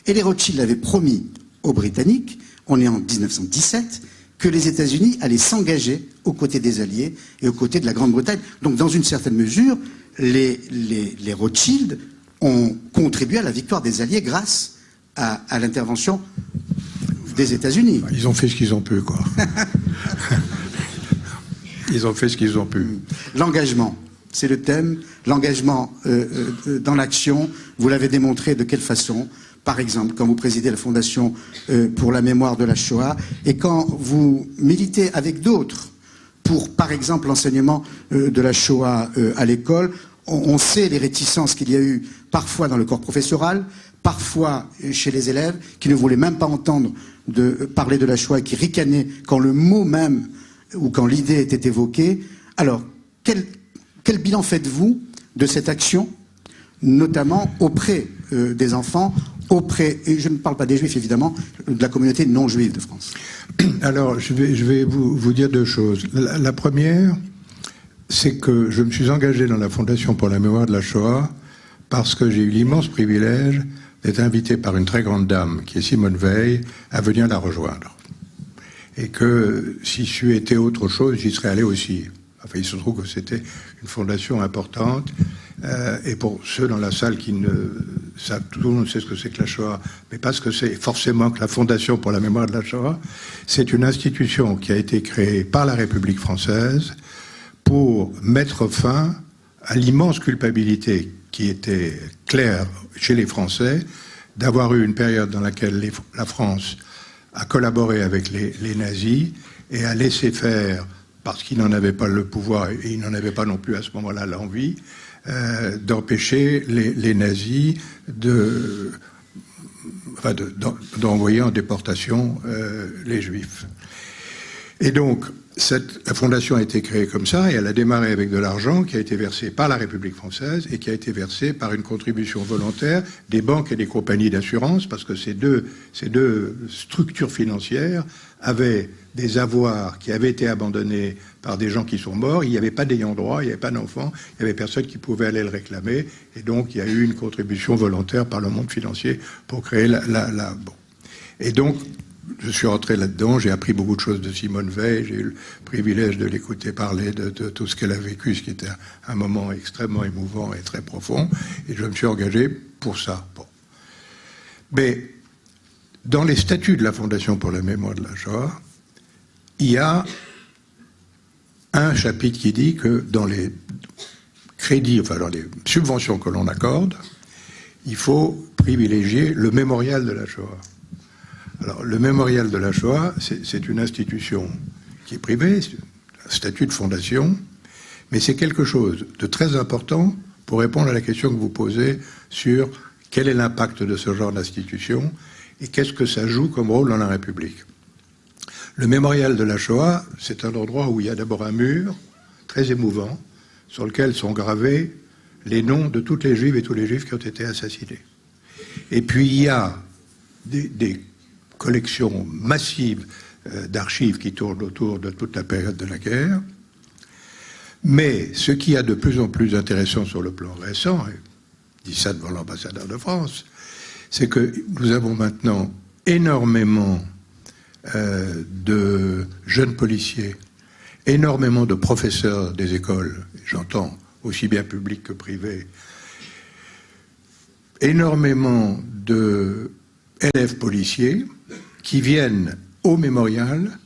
Et les Rothschild avaient promis aux Britanniques, on est en 1917, que les États-Unis allaient s'engager aux côtés des Alliés et aux côtés de la Grande-Bretagne. Donc, dans une certaine mesure, les Rothschild ont contribué à la victoire des Alliés grâce à l'intervention des États-Unis. Ils ont fait ce qu'ils ont pu, quoi. Ils ont fait ce qu'ils ont pu. L'engagement, c'est le thème. L'engagement dans l'action, vous l'avez démontré de quelle façon? par exemple, quand vous présidez la Fondation pour la mémoire de la Shoah, et quand vous militez avec d'autres pour, par exemple, l'enseignement de la Shoah à l'école. On sait les réticences qu'il y a eu parfois dans le corps professoral, parfois chez les élèves, qui ne voulaient même pas entendre parler de la Shoah et qui ricanaient quand le mot même ou quand l'idée était évoquée. Alors, quel bilan faites-vous de cette action, notamment auprès des enfants, et je ne parle pas des Juifs évidemment, de la communauté non juive de France? Alors, je vais vous dire deux choses. La première, c'est que je me suis engagé dans la Fondation pour la mémoire de la Shoah parce que j'ai eu l'immense privilège d'être invité par une très grande dame, qui est Simone Veil, à venir la rejoindre. Et que si c'eût été autre chose, j'y serais allé aussi. Enfin, il se trouve que c'était une fondation importante. Et pour ceux dans la salle qui ne savent, tout le monde sait ce que c'est que la Shoah, mais pas ce que c'est forcément que la Fondation pour la mémoire de la Shoah, c'est une institution qui a été créée par la République française pour mettre fin à l'immense culpabilité qui était claire chez les Français d'avoir eu une période dans laquelle la France a collaboré avec les nazis et a laissé faire, parce qu'il n'en avait pas le pouvoir et il n'en avait pas non plus à ce moment-là l'envie, d'empêcher les nazis d'envoyer en déportation les Juifs. Et donc, la fondation a été créée comme ça, et elle a démarré avec de l'argent qui a été versé par la République française et qui a été versé par une contribution volontaire des banques et des compagnies d'assurance, parce que ces deux structures financières avaient des avoirs qui avaient été abandonnés par des gens qui sont morts. Il n'y avait pas d'ayant droit, il n'y avait pas d'enfants, il n'y avait personne qui pouvait aller le réclamer, et donc il y a eu une contribution volontaire par le monde financier pour créer bon. Et donc, je suis rentré là-dedans, j'ai appris beaucoup de choses de Simone Veil, j'ai eu le privilège de l'écouter parler de tout ce qu'elle a vécu, ce qui était un moment extrêmement émouvant et très profond, et je me suis engagé pour ça. Bon. Mais dans les statuts de la Fondation pour la mémoire de la Shoah, il y a un chapitre qui dit que dans les crédits, enfin dans les subventions que l'on accorde, il faut privilégier le mémorial de la Shoah. Alors, le mémorial de la Shoah, c'est une institution qui est privée, c'est un statut de fondation, mais c'est quelque chose de très important pour répondre à la question que vous posez sur quel est l'impact de ce genre d'institution et qu'est-ce que ça joue comme rôle dans la République. Le mémorial de la Shoah, c'est un endroit où il y a d'abord un mur très émouvant sur lequel sont gravés les noms de toutes les Juives et tous les Juifs qui ont été assassinés. Et puis il y a des collections massives d'archives qui tournent autour de toute la période de la guerre. Mais ce qui est de plus en plus intéressant sur le plan récent, et je dis ça devant l'ambassadeur de France, c'est que nous avons maintenant énormément de jeunes policiers, énormément de professeurs des écoles, j'entends aussi bien publics que privés, énormément de élèves policiers qui viennent au mémorial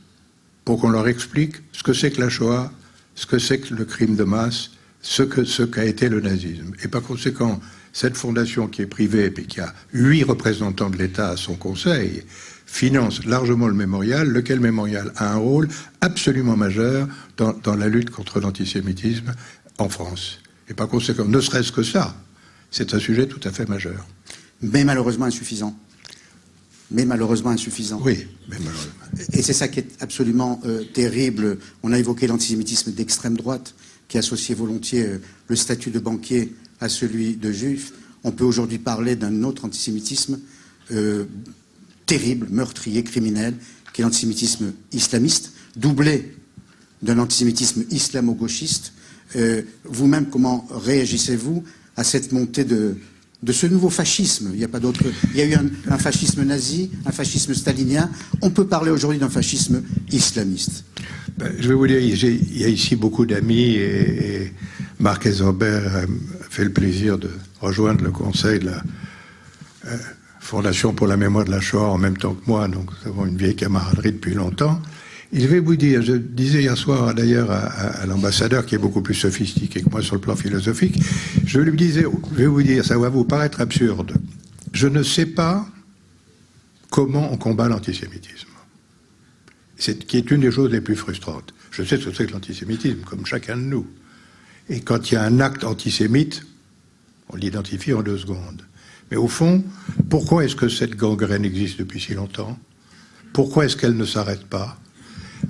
pour qu'on leur explique ce que c'est que la Shoah, ce que c'est que le crime de masse, ce qu'a été le nazisme. Et par conséquent, cette fondation qui est privée et qui a 8 représentants de l'État à son conseil finance largement le mémorial, lequel mémorial a un rôle absolument majeur dans la lutte contre l'antisémitisme en France. Et par conséquent, ne serait-ce que ça, c'est un sujet tout à fait majeur. Mais malheureusement insuffisant. Oui, mais malheureusement. Et c'est ça qui est absolument terrible. On a évoqué l'antisémitisme d'extrême droite, qui associait volontiers le statut de banquier à celui de juif. On peut aujourd'hui parler d'un autre antisémitisme terrible, meurtrier, criminel, qui est l'antisémitisme islamiste, doublé d'un antisémitisme islamo-gauchiste. Vous-même, comment réagissez-vous à cette montée de ce nouveau fascisme? Il n'y a pas d'autre. Il y a eu un fascisme nazi, un fascisme stalinien. On peut parler aujourd'hui d'un fascisme islamiste. Je vais vous dire, il y a ici beaucoup d'amis et Marc Eisenberg a fait le plaisir de rejoindre le conseil de la Fondation pour la mémoire de la Shoah en même temps que moi, donc nous avons une vieille camaraderie depuis longtemps. Et je vais vous dire, je disais hier soir d'ailleurs à l'ambassadeur qui est beaucoup plus sophistiqué que moi sur le plan philosophique, je vais vous dire, ça va vous paraître absurde, je ne sais pas comment on combat l'antisémitisme. Qui est une des choses les plus frustrantes. Je sais ce que c'est que l'antisémitisme, comme chacun de nous. Et quand il y a un acte antisémite, on l'identifie en 2 secondes. Mais au fond, pourquoi est-ce que cette gangrène existe depuis si longtemps? Pourquoi est-ce qu'elle ne s'arrête pas?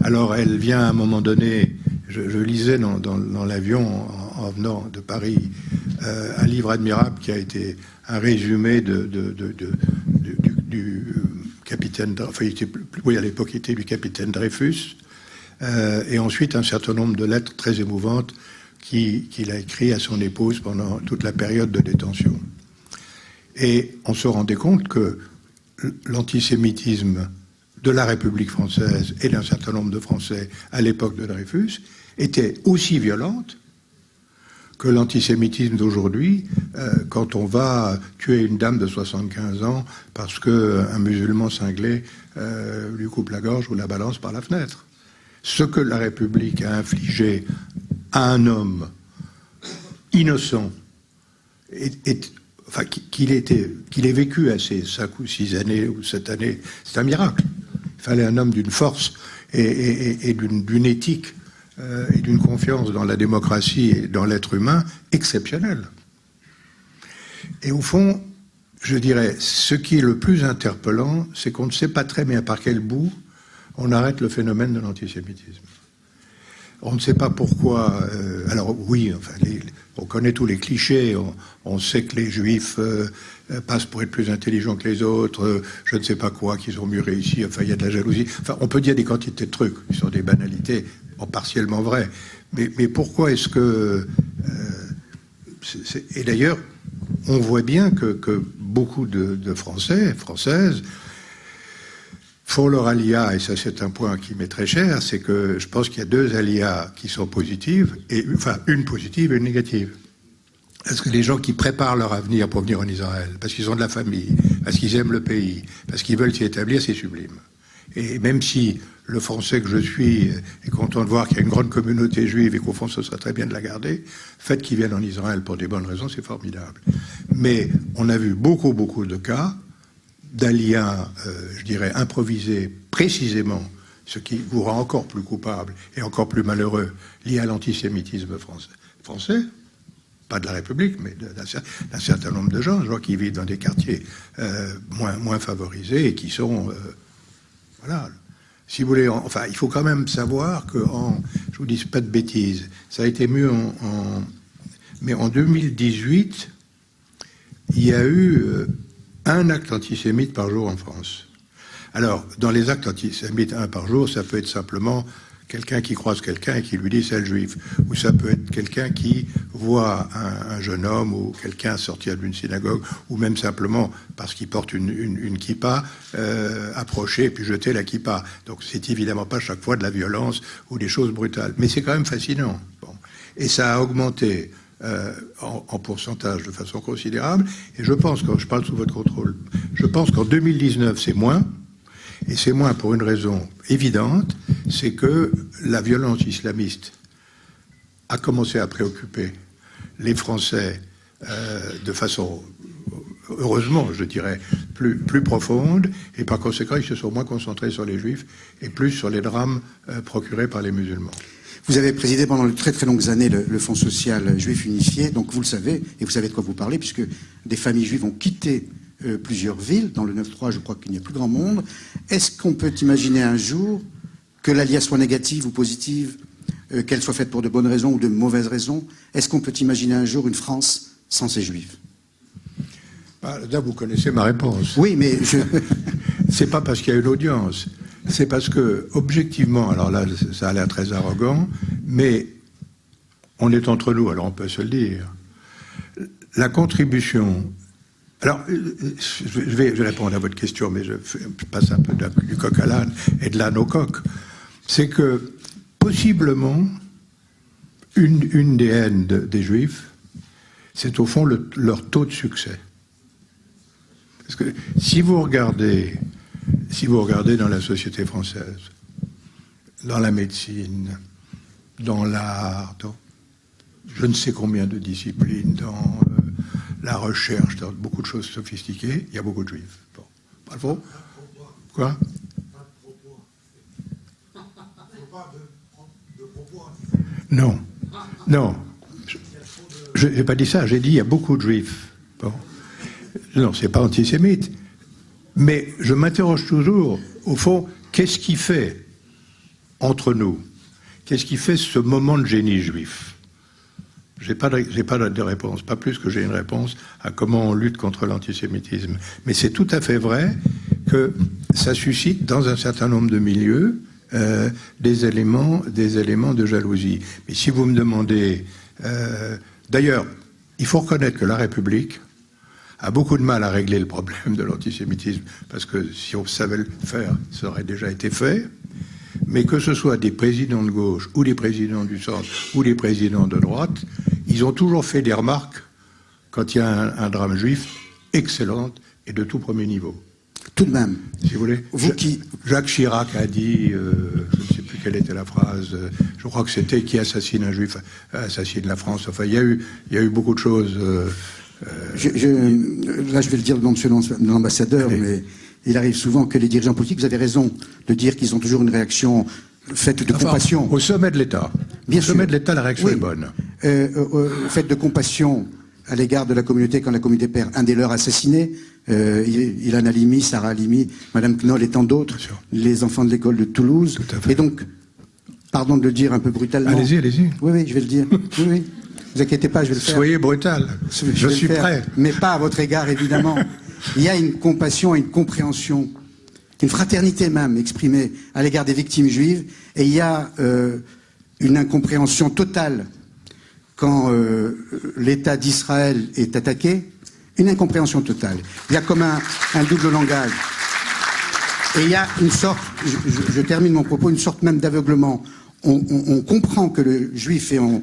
Alors elle vient à un moment donné, je lisais dans l'avion en venant de Paris un livre admirable qui a été un résumé du capitaine, enfin oui à l'époque il était du capitaine Dreyfus, et ensuite un certain nombre de lettres très émouvantes qu'il a écrit à son épouse pendant toute la période de détention. Et on se rendait compte que l'antisémitisme de la République française et d'un certain nombre de Français à l'époque de Dreyfus était aussi violente que l'antisémitisme d'aujourd'hui, quand on va tuer une dame de 75 ans parce qu'un musulman cinglé lui coupe la gorge ou la balance par la fenêtre. Ce que la République a infligé à un homme innocent, qu'il ait vécu à ces 5 ou 6 années ou 7 années, c'est un miracle. Il fallait un homme d'une force et d'une éthique et d'une confiance dans la démocratie et dans l'être humain exceptionnelle. Et au fond, je dirais, ce qui est le plus interpellant, c'est qu'on ne sait pas très bien par quel bout on arrête le phénomène de l'antisémitisme. On ne sait pas pourquoi. Alors oui, enfin, on connaît tous les clichés. On sait que les Juifs passent pour être plus intelligents que les autres. Je ne sais pas quoi, qu'ils ont mieux réussi. Enfin, il y a de la jalousie. Enfin, on peut dire des quantités de trucs qui sont des banalités, partiellement vraies. Mais pourquoi est-ce que et d'ailleurs, on voit bien que beaucoup de Français, Françaises, font leur alia, et ça c'est un point qui m'est très cher, c'est que je pense qu'il y a 2 alias qui sont positives, enfin une positive et une négative. Parce que les gens qui préparent leur avenir pour venir en Israël, parce qu'ils ont de la famille, parce qu'ils aiment le pays, parce qu'ils veulent s'y établir, c'est sublime. Et même si le Français que je suis est content de voir qu'il y a une grande communauté juive et qu'au fond ce serait très bien de la garder, le fait qu'ils viennent en Israël pour des bonnes raisons, c'est formidable. Mais on a vu beaucoup de cas d'aliens, je dirais, improvisés précisément, ce qui vous rend encore plus coupable et encore plus malheureux, lié à l'antisémitisme français, pas de la République, mais d'un certain nombre de gens qui vivent dans des quartiers moins favorisés et qui sont... voilà. Si vous voulez, enfin, il faut quand même savoir que, je vous dis pas de bêtises, ça a été mieux mais en 2018, il y a eu... un acte antisémite par jour en France. Alors, dans les actes antisémites, 1 par jour, ça peut être simplement quelqu'un qui croise quelqu'un et qui lui dit « c'est le juif ». Ou ça peut être quelqu'un qui voit un jeune homme ou quelqu'un sortir d'une synagogue, ou même simplement, parce qu'il porte une kippa, approcher et puis jeter la kippa. Donc c'est évidemment pas chaque fois de la violence ou des choses brutales. Mais c'est quand même fascinant. Bon. Et ça a augmenté... en pourcentage de façon considérable, et je pense, quand je parle sous votre contrôle, je pense qu'en 2019 c'est moins, et c'est moins pour une raison évidente, c'est que la violence islamiste a commencé à préoccuper les Français de façon, heureusement je dirais, plus profonde, et par conséquent ils se sont moins concentrés sur les Juifs et plus sur les drames procurés par les musulmans. Vous avez présidé pendant de très longues années le Fonds social juif unifié, donc vous le savez, et vous savez de quoi vous parlez, puisque des familles juives ont quitté plusieurs villes. Dans le 9-3, je crois qu'il n'y a plus grand monde. Est-ce qu'on peut imaginer un jour que l'alias soit négative ou positive, qu'elle soit faite pour de bonnes raisons ou de mauvaises raisons? Est-ce qu'on peut imaginer un jour une France sans ces juifs? Là, vous connaissez ma réponse. Oui, mais c'est pas parce qu'il y a une audience. C'est parce que, objectivement, alors là, ça a l'air très arrogant, mais on est entre nous, alors on peut se le dire. La contribution... Alors, je vais répondre à votre question, mais je passe un peu du coq à l'âne et de l'âne au coq. C'est que, possiblement, une des haines des Juifs, c'est au fond leur taux de succès. Parce que si vous regardez dans la société française, dans la médecine, dans l'art, dans je ne sais combien de disciplines, dans la recherche, dans beaucoup de choses sophistiquées, il y a beaucoup de juifs. Bon. Pas faux? Quoi? Non. Non. Je n'ai pas dit ça, j'ai dit il y a beaucoup de juifs. Bon. Non, c'est pas antisémite. Mais je m'interroge toujours, au fond, qu'est-ce qui fait entre nous? Qu'est-ce qui fait ce moment de génie juif? J'ai pas de réponse, pas plus que j'ai une réponse à comment on lutte contre l'antisémitisme. Mais c'est tout à fait vrai que ça suscite dans un certain nombre de milieux des éléments de jalousie. Mais si vous me demandez... D'ailleurs, il faut reconnaître que la République a beaucoup de mal à régler le problème de l'antisémitisme, parce que si on savait le faire, ça aurait déjà été fait. Mais que ce soit des présidents de gauche, ou des présidents du centre, ou des présidents de droite, ils ont toujours fait des remarques quand il y a un drame juif excellente et de tout premier niveau. Tout de même. Si vous voulez. Jacques Chirac a dit, je ne sais plus quelle était la phrase, je crois que c'était qui assassine un juif, assassine la France. Enfin, il y a eu beaucoup de choses. Là, je vais le dire le nom de l'ambassadeur, mais il arrive souvent que les dirigeants politiques, vous avez raison de dire qu'ils ont toujours une réaction faite de compassion. Au sommet de l'État. Au sommet de l'État, la réaction est bonne. Faite de compassion à l'égard de la communauté quand la communauté perd un des leurs assassinés. Ilan Halimi, Sarah Halimi, Madame Knoll et tant d'autres, les enfants de l'école de Toulouse. Tout à fait. Et donc, pardon de le dire un peu brutalement. Allez-y. Oui, je vais le dire. Oui. Vous inquiétez pas, je vais le faire. Soyez brutal. Je suis prêt. Mais pas à votre égard, évidemment. Il y a une compassion et une compréhension, une fraternité même exprimée à l'égard des victimes juives, et il y a une incompréhension totale quand l'État d'Israël est attaqué, une incompréhension totale. Il y a comme un double langage. Et il y a une sorte, je termine mon propos, une sorte même d'aveuglement. On comprend que le juif, et on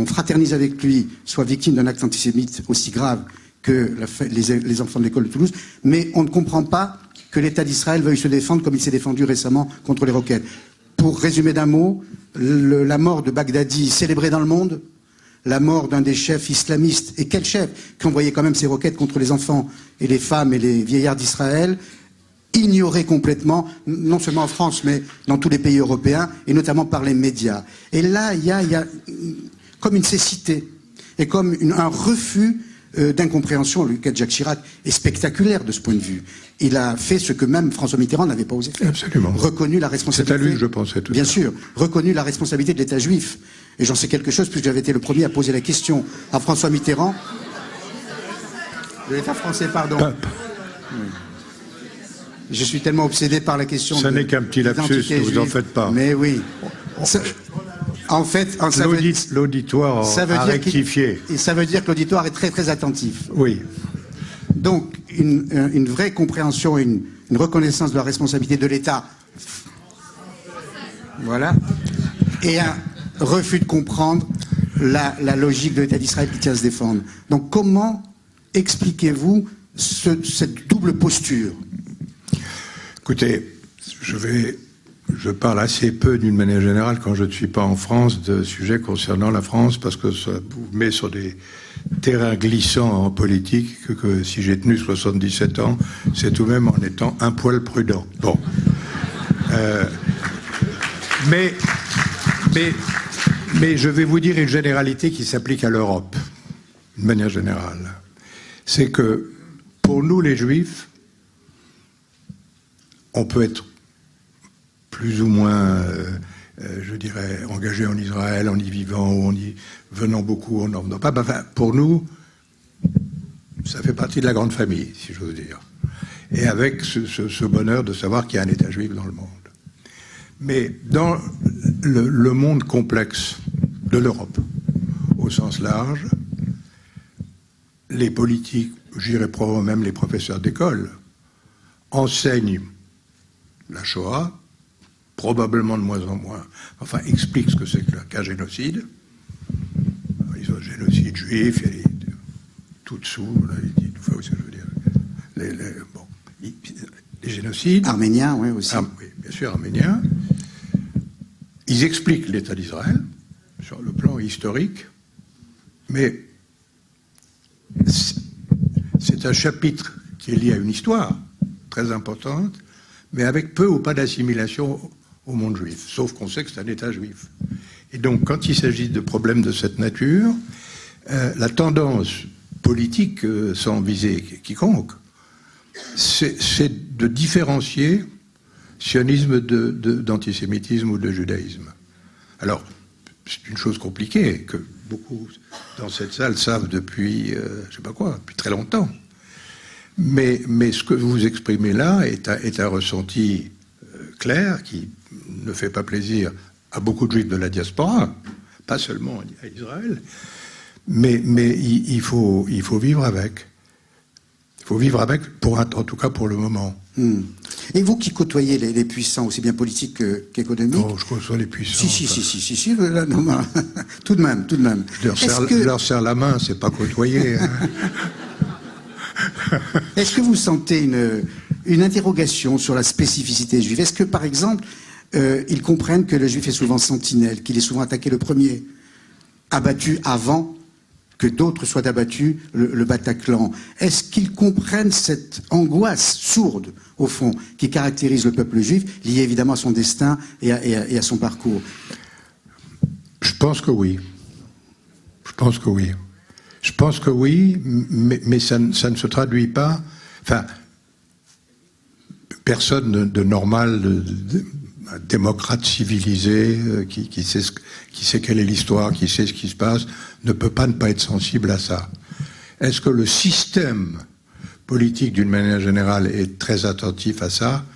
fraternise avec lui, soit victime d'un acte antisémite aussi grave que les enfants de l'école de Toulouse, mais on ne comprend pas que l'État d'Israël veuille se défendre comme il s'est défendu récemment contre les roquettes. Pour résumer d'un mot, la mort de Baghdadi célébrée dans le monde, la mort d'un des chefs islamistes, et quel chef, qui envoyait quand même ses roquettes contre les enfants et les femmes et les vieillards d'Israël, ignoré complètement, non seulement en France, mais dans tous les pays européens, et notamment par les médias. Et là, il y a comme une cécité, et comme un refus d'incompréhension. Le cas de Jacques Chirac est spectaculaire de ce point de vue. Il a fait ce que même François Mitterrand n'avait pas osé faire. Absolument. Reconnu la responsabilité. C'est à lui que je pensais tout à l'heure. Bien sûr. Reconnu la responsabilité de l'État juif. Et j'en sais quelque chose, puisque j'avais été le premier à poser la question à François Mitterrand. De l'État français, pardon. Oui. Je suis tellement obsédé par la question. Ça n'est qu'un petit lapsus, ne vous en faites pas. Mais oui. En fait, l'auditoire a rectifié. Et ça veut dire que l'auditoire est très très attentif. Oui. Donc, une vraie compréhension, une reconnaissance de la responsabilité de l'État. Voilà. Et un refus de comprendre la logique de l'État d'Israël qui tient à se défendre. Donc, comment expliquez-vous cette double posture? Écoutez, je parle assez peu d'une manière générale quand je ne suis pas en France de sujets concernant la France parce que ça vous met sur des terrains glissants en politique que si j'ai tenu 77 ans, c'est tout de même en étant un poil prudent. Bon. Mais je vais vous dire une généralité qui s'applique à l'Europe, d'une manière générale. C'est que pour nous les Juifs, on peut être plus ou moins, je dirais, engagé en Israël, en y vivant, ou en y venant beaucoup, en n'en venant pas. Enfin, pour nous, ça fait partie de la grande famille, si j'ose dire. Et avec ce bonheur de savoir qu'il y a un État juif dans le monde. Mais dans le monde complexe de l'Europe, au sens large, les politiques, j'irais probablement même les professeurs d'école, enseignent la Shoah, probablement de moins en moins, enfin, expliquent ce que c'est qu'un génocide. Ils ont le génocide juif, il y a tout dessous, là, vous voyez ce que je veux dire. Les génocides. Arméniens, oui, aussi. Oui, bien sûr, arméniens. Ils expliquent l'État d'Israël, sur le plan historique, mais c'est un chapitre qui est lié à une histoire très importante, mais avec peu ou pas d'assimilation au monde juif, sauf qu'on sait que c'est un État juif. Et donc, quand il s'agit de problèmes de cette nature, la tendance politique, sans viser quiconque, c'est de différencier sionisme d'antisémitisme ou de judaïsme. Alors, c'est une chose compliquée, que beaucoup dans cette salle savent depuis, je sais pas quoi, depuis très longtemps. Mais ce que vous exprimez là est un ressenti clair qui ne fait pas plaisir à beaucoup de juifs de la diaspora, pas seulement à Israël, mais il faut vivre avec. Il faut vivre avec, en tout cas pour le moment. Et vous qui côtoyez les puissants, aussi bien politiques qu'économiques... Non, je côtoie les puissants. Si, là, non, tout de même. Je leur serre la main, c'est pas côtoyer. Hein. Est-ce que vous sentez une interrogation sur la spécificité juive? Est-ce que, par exemple, ils comprennent que le juif est souvent sentinelle, qu'il est souvent attaqué le premier, abattu avant que d'autres soient abattus, le Bataclan? Est-ce qu'ils comprennent cette angoisse sourde, au fond, qui caractérise le peuple juif, liée évidemment à son destin et à son parcours? Je pense que oui. Je pense que oui, mais ça ne se traduit pas... Enfin, personne de normal, un démocrate civilisé, qui sait quelle est l'histoire, qui sait ce qui se passe, ne peut pas ne pas être sensible à ça. Est-ce que le système politique, d'une manière générale, est très attentif à ça?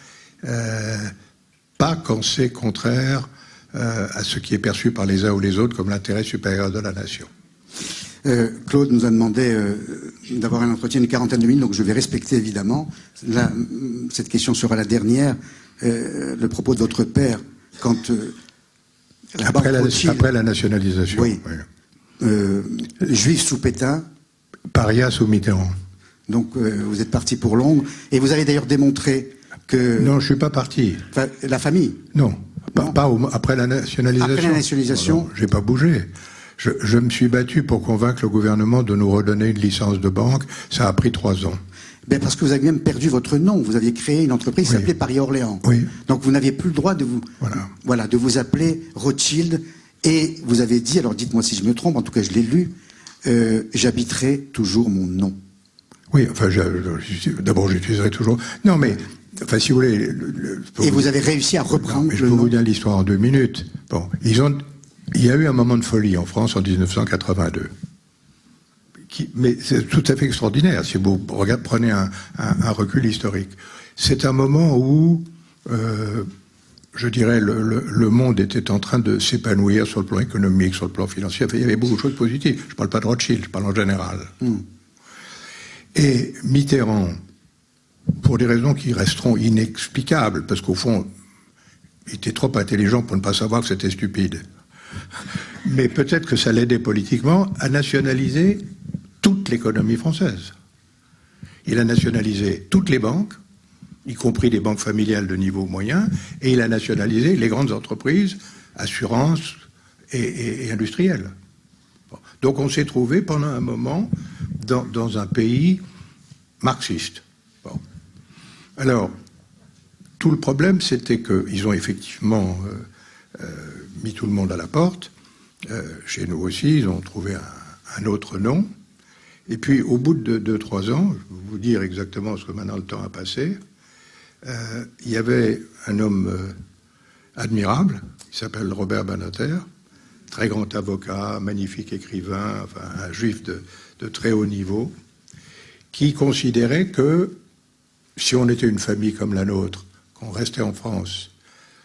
Pas quand c'est contraire à ce qui est perçu par les uns ou les autres comme l'intérêt supérieur de la nation. Claude nous a demandé d'avoir un entretien d'une 40aine de minutes, donc je vais respecter évidemment. Là, cette question sera la dernière. Le propos de votre père, quand après la nationalisation. Oui. Juif sous Pétain. Paria sous Mitterrand. Donc vous êtes parti pour Londres, et vous avez d'ailleurs démontré que... Non, je suis pas parti. La famille? Non, pas après la nationalisation. Après la nationalisation? Non, j'ai pas bougé. Je me suis battu pour convaincre le gouvernement de nous redonner une licence de banque. Ça a pris 3 ans. Ben parce que vous avez même perdu votre nom. Vous aviez créé une entreprise qui s'appelait Paris-Orléans. Oui. Donc vous n'aviez plus le droit de vous appeler Rothschild. Et vous avez dit, alors dites-moi si je me trompe, en tout cas je l'ai lu, j'habiterai toujours mon nom. Oui, enfin, d'abord j'utiliserai toujours... Non, mais, enfin, si vous voulez... Et vous avez réussi à reprendre je peux vous dire l'histoire en 2 minutes. Bon, il y a eu un moment de folie en France en 1982. Mais c'est tout à fait extraordinaire, si vous prenez un recul historique. C'est un moment où, je dirais, le monde était en train de s'épanouir sur le plan économique, sur le plan financier. Enfin, il y avait beaucoup de choses positives. Je ne parle pas de Rothschild, je parle en général. Et Mitterrand, pour des raisons qui resteront inexplicables, parce qu'au fond, il était trop intelligent pour ne pas savoir que c'était stupide. Mais peut-être que ça l'aidait politiquement à nationaliser toute l'économie française. Il a nationalisé toutes les banques, y compris les banques familiales de niveau moyen, et il a nationalisé les grandes entreprises, assurances et industrielles. Bon. Donc on s'est trouvé pendant un moment dans un pays marxiste. Bon. Alors, tout le problème, c'était qu'ils ont effectivement mis tout le monde à la porte. Chez nous aussi, ils ont trouvé un autre nom. Et puis, au bout de 2-3 ans, je vais vous dire exactement ce que maintenant le temps a passé, il y avait un homme admirable, qui s'appelle Robert Badinter, très grand avocat, magnifique écrivain, enfin, un juif de très haut niveau, qui considérait que si on était une famille comme la nôtre, qu'on restait en France,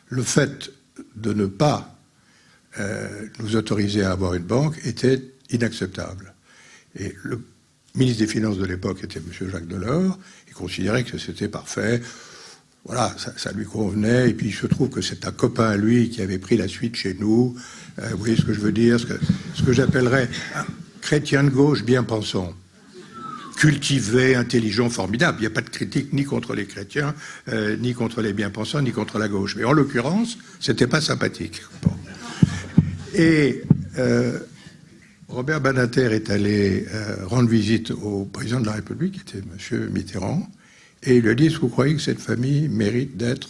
le fait de ne pas nous autoriser à avoir une banque était inacceptable. Et le ministre des Finances de l'époque était M. Jacques Delors, il considérait que c'était parfait, voilà, ça lui convenait, et puis il se trouve que c'est un copain à lui qui avait pris la suite chez nous, vous voyez ce que je veux dire, ce que j'appellerais un chrétien de gauche bien pensant, cultivé, intelligent, formidable. Il n'y a pas de critique ni contre les chrétiens, ni contre les bien-pensants, ni contre la gauche. Mais en l'occurrence, c'était pas sympathique. Bon. Et Robert Badinter est allé rendre visite au président de la République, qui était M. Mitterrand, et il lui a dit: est-ce que vous croyez que cette famille mérite d'être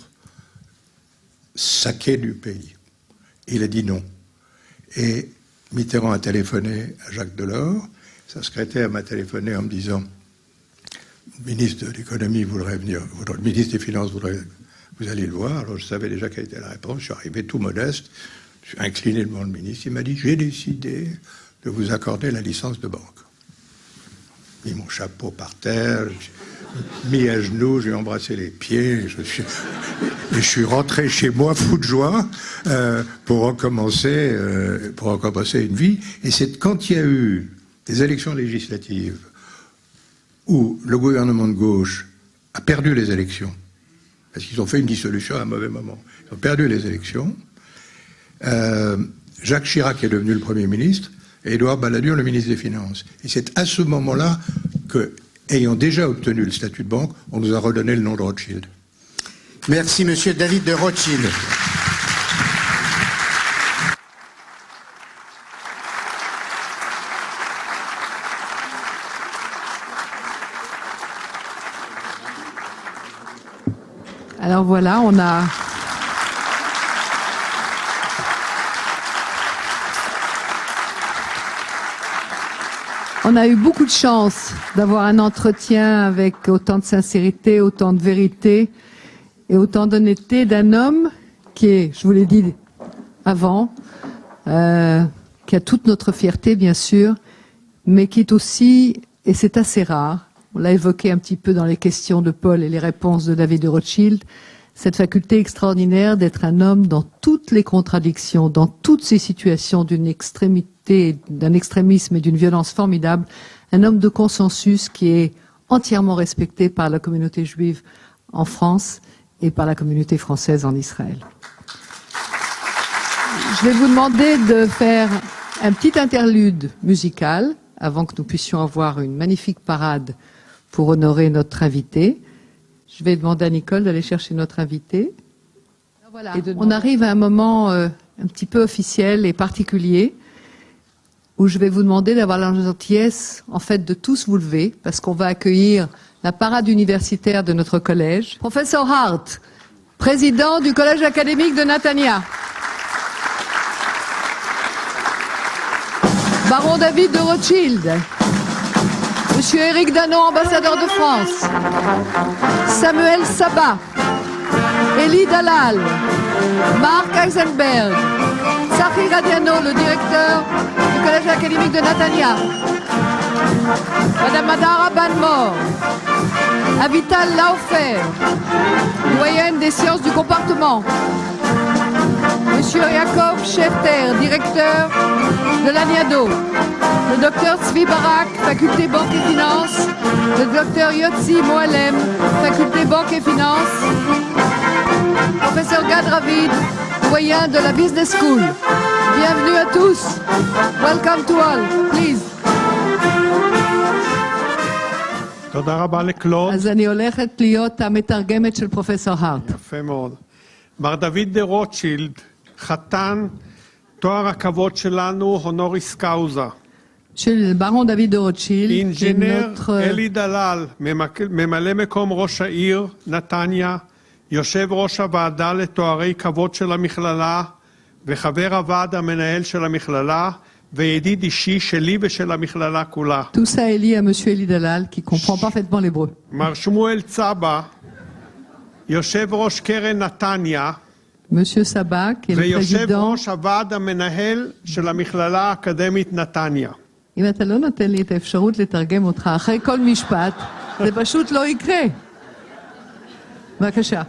saquée du pays? Il a dit non. Et Mitterrand a téléphoné à Jacques Delors, sa secrétaire m'a téléphoné en me disant: le ministre de l'économie voudrait venir, le ministre des Finances voudrait, vous allez le voir. Alors je savais déjà quelle était la réponse, je suis arrivé tout modeste, je suis incliné devant le ministre, il m'a dit: j'ai décidé de vous accorder la licence de banque. J'ai mis mon chapeau par terre, j'ai mis à genoux, j'ai embrassé les pieds, je suis rentré chez moi fou de joie pour recommencer une vie. Et c'est quand il y a eu des élections législatives où le gouvernement de gauche a perdu les élections, parce qu'ils ont fait une dissolution à un mauvais moment, ils ont perdu les élections, Jacques Chirac est devenu le Premier ministre, et Édouard Balladur le ministre des Finances. Et c'est à ce moment-là que, ayant déjà obtenu le statut de banque, on nous a redonné le nom de Rothschild. Merci, monsieur David de Rothschild. Alors voilà, on a eu beaucoup de chance d'avoir un entretien avec autant de sincérité, autant de vérité et autant d'honnêteté d'un homme qui est, je vous l'ai dit avant, qui a toute notre fierté bien sûr, mais qui est aussi, et c'est assez rare, on l'a évoqué un petit peu dans les questions de Paul et les réponses de David de Rothschild, cette faculté extraordinaire d'être un homme dans toutes les contradictions, dans toutes ces situations d'une extrémité, d'un extrémisme et d'une violence formidable, un homme de consensus qui est entièrement respecté par la communauté juive en France et par la communauté française en Israël. Je vais vous demander de faire un petit interlude musical avant que nous puissions avoir une magnifique parade pour honorer notre invité. Je vais demander à Nicole d'aller chercher notre invité. Voilà. On arrive à un moment un petit peu officiel et particulier où je vais vous demander d'avoir la gentillesse, en fait, de tous vous lever parce qu'on va accueillir la parade universitaire de notre collège. Professeur Hart, président du collège académique de Netanya. Baron David de Rothschild. Monsieur Éric Danon, ambassadeur de France. Samuel Sabat. Elie Dalal. Marc Eisenberg. Tzachi Radiano, le directeur du collège académique de Netanya. Madame Adara Banmore. Avital Laufer, doyenne des sciences du comportement. Monsieur Yaakov Schechter, directeur de l'ANIADO. Le docteur Tzvi Barak, faculté banque et finance. Le docteur Yotzi Moalem, faculté banque et finance. Professeur Gad Ravid, doyen de la Business School. Bienvenue à tous. Welcome to all, please. תודה רבה לקלוד. אז אני הולכת להיות המתרגמת של פרופסור הארט. יפה מאוד. מר דוד דה רוטשילד, חתן תואר הכבוד שלנו, הונוריס קאוזה. של ברון דוד דה רוטשילד. אינג'ינר אלי דלל, ממלא מקום ראש העיר נתניה, יושב ראש הוועדה לתוארי כבוד של המכללה, וחבר הוועד המנהל של המכללה, וידיד אישי שלי ושל המכללה כולה. Tout ça est lié à monsieur Elie Dalal qui comprend parfaitement l'hébreu. מר שמואל צבא, יושב ראש קרן נתניה, Monsieur Sabat, qui est le ויושב président. ראש הוועד המנהל של המכללה האקדמית נתניה. אם אתה לא נותן לי את האפשרות לתרגם אותך אחרי כל משפט, זה פשוט לא יקרה. בבקשה.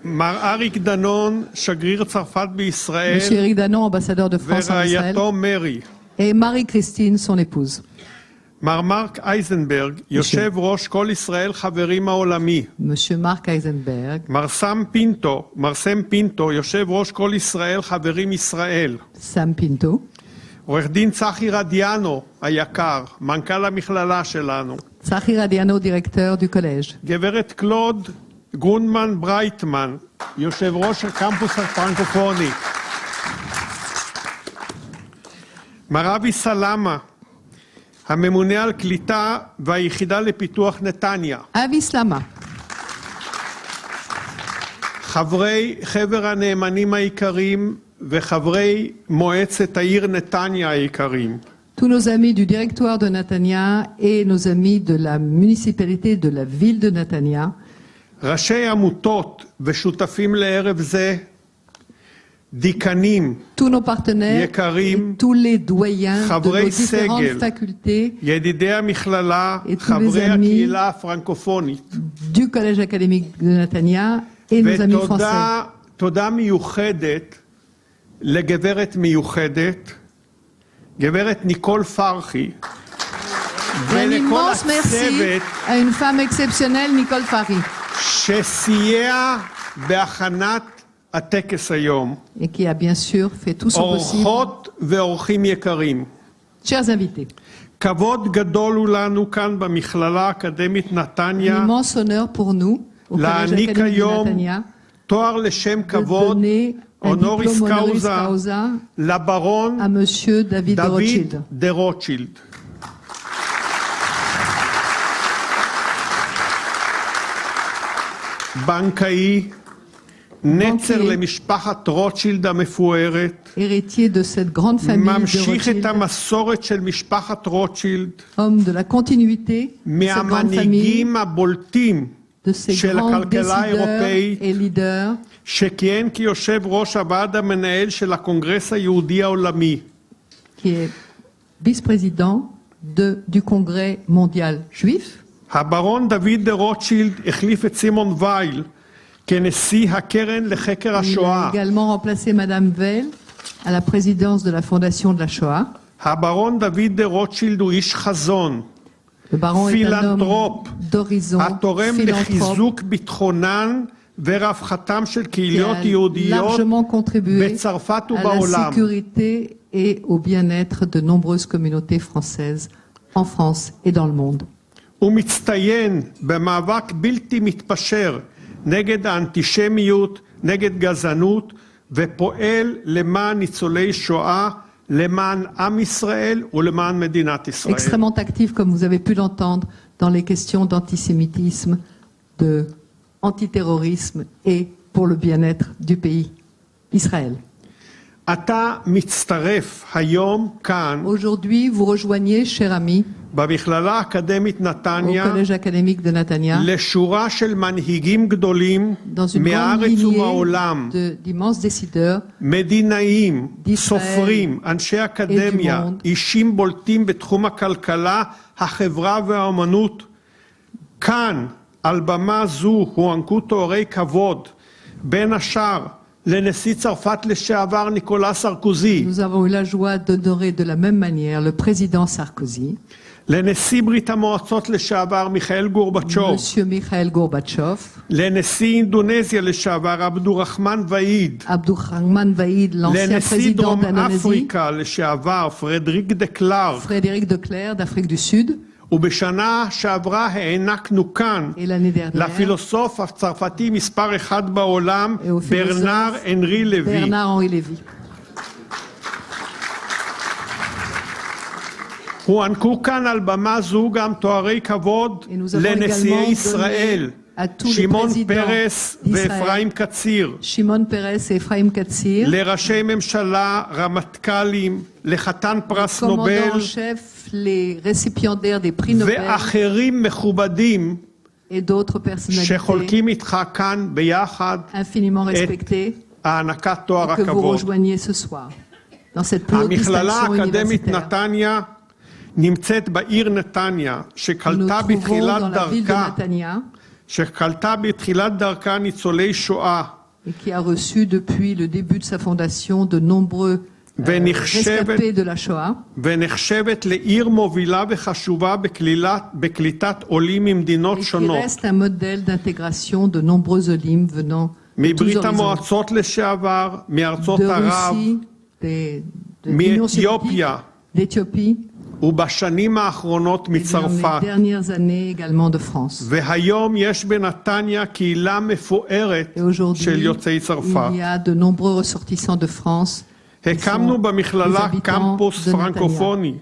מר אריק דנון, שגריר צרפת בישראל, Monsieur Éric Danon, ambassadeur de France en Israël. ורעייתו מרי. Et Marie-Christine, son épouse. מר מרק אייזנברג, יושב ראש כל ישראל חברים העולמי. Monsieur Marc Eisenberg. מר סם פינטו, יושב ראש כל ישראל חברים ישראל. Sam Pinto. עורך דין צחי רדיאנו היקר, מנכ"ל המכללה שלנו. Tzachi Radiano, directeur du collège. גברת קלוד גרונמן ברייטמן, יושב ראש הקמפוס הפרנקופוני. מר אבי סלמה, הממונה על קליטה והיחידה לפיתוח נתניה. Avi Slama, חברי חבר הנאמנים העיקריים וחברי מועצת העיר נתניה העיקריים. tous nos amis du directoire de Netanya et nos amis de la municipalité de la ville de Netanya, ראשי עמותות ושותפים לערב זה, דיקנים, tous nos partenaires יקרים, et tous les doyens de nos חברי différentes סגל, facultés ידידי המכללה, את חברי כל הזמי, הקהילה הפרנקופונית. du collège académique de Netanya et nos amis français. ותודה מיוחדת לגברת מיוחדת, גברת ניקול פרחי, Un ולכל immense merci הצוות à une femme exceptionnelle, Nicole Fari, שסייע בהכנת הטקס היום. et qui a bien sûr fait tout son possible. אורחות ואורחים יקרים, Chers invités, כבוד גדול הוא לנו כאן במכללה האקדמית un נתניה immense honneur pour nous, au collège להעניק académique de היום Netanya, תואר לשם de כבוד, donner un honoris diplôme honoris causa, causa לברון à Monsieur David de דוד Rothschild. דה רוטשילד. בנקאי, נצר למשפחת רוטשילד המפוארת, Héritier de cette grande famille de ממשיך את Rothschild, המסורת של משפחת רוטשילד, homme de la continuité de cette grande famille, מהמנהיגים הבולטים de ces של grands הכלכלה décideurs האירופאית, et leaders, שכיהן כיושב ראש הוועד המנהל של הקונגרס היהודי העולמי. qui est vice-président du Congrès mondial juif. הברון דוד דה רוטשילד החליף את סימון וייל כנשיא הקרן לחקר Il a השואה. également remplacé Madame Veil à la présidence de la Fondation de la Shoah. הברון דוד דה רוטשילד הוא איש חזון, Le baron est un פילנטרופ, homme d'horizon, התורם philanthrope, לחיזוק ביטחונן ורווחתם של qui קהילות a יהודיות largement contribué בצרפת à la ובעולם. sécurité et au bien-être de nombreuses communautés françaises en France et dans le monde. הוא מצטיין במאבק בלתי מתפשר נגד האנטישמיות, נגד גזענות, ופועל למען ניצולי שואה, למען עם ישראל ולמען מדינת ישראל. Extrêmement actif, comme vous avez pu l'entendre, dans les questions d'antisémitisme, de antiterrorisme et pour le bien-être du pays, Israël. אתה מצטרף היום כאן Aujourd'hui, vous rejoignez, cher ami, במכללה האקדמית au נתניה collège académique de Netanya, לשורה של מנהיגים גדולים dans une grande מהארץ ומהעולם, d'immenses décideurs, מדינאים, d'Israël סופרים, אנשי אקדמיה, monde. אישים בולטים בתחום הכלכלה, החברה והאמנות. כאן, על במה זו, הוענקו תוארי כבוד, בין השאר לנשיא צרפת לשעבר ניקולא סרקוזי, nous avons eu la joie d'honorer de la même manière le président Sarkozy, לנשיא ברית המועצות לשעבר מיכאל גורבצ'וב, Monsieur Mikhail Gorbatchev, לנשיא אינדונזיה לשעבר עבדורחמן ואיד, Abdurrahman Vaïd, l'ancien לנשיא président דרום d'Indonésie, אפריקה לשעבר פרדריק דה קלארק, Frédéric de Clerc d'Afrique du Sud, ובשנה שעברה הענקנו כאן et l'année dernière, לפילוסוף הצרפתי מספר אחד בעולם, et au philosophe ברנר אנרי לוי. Bernard-Henri Lévy. הוענקו כאן על במה זו גם תוארי כבוד Et nous avons לנשיאי également ישראל, donné à tous les שמעון présidents פרס ואפרים קציר, Shimon Peres et Ephraim Katsir, לראשי ממשלה, רמטכ"לים, לחתן פרס נובל commandants en chef, les récipiendaires des prix Nobel ואחרים מכובדים et d'autres personnalités שחולקים איתך כאן ביחד infiniment respectées הענקת תואר que vous הכבוד. rejoignez ce soir dans cette plus haute המכללה distinction האקדמית universitaire. נתניה נמצאת בעיר נתניה, Nous nous שקלטה trouvons בתחילת dans la ville de דרכה, Netanya שקלטה בתחילת דרכה ניצולי שואה, et qui a reçu depuis le début de sa fondation de nombreux rescapés de la Shoah ונחשבת לעיר מובילה וחשובה בקליטת עולים ממדינות et qui שונות, reste un modèle d'intégration de nombreux olim venant de tous מברית horizons, המועצות לשעבר, מארצות de ערב, Russie, de l'Union soviétique, מאתיופיה, d'Éthiopie, ובשנים האחרונות et dans les מצרפת. dernières années également de France. והיום יש בנתניה קהילה מפוארת Et aujourd'hui, של יוצאי צרפת. il y a de nombreux ressortissants de France הקמנו במכללה habitants קמפוס de פרנקופוני,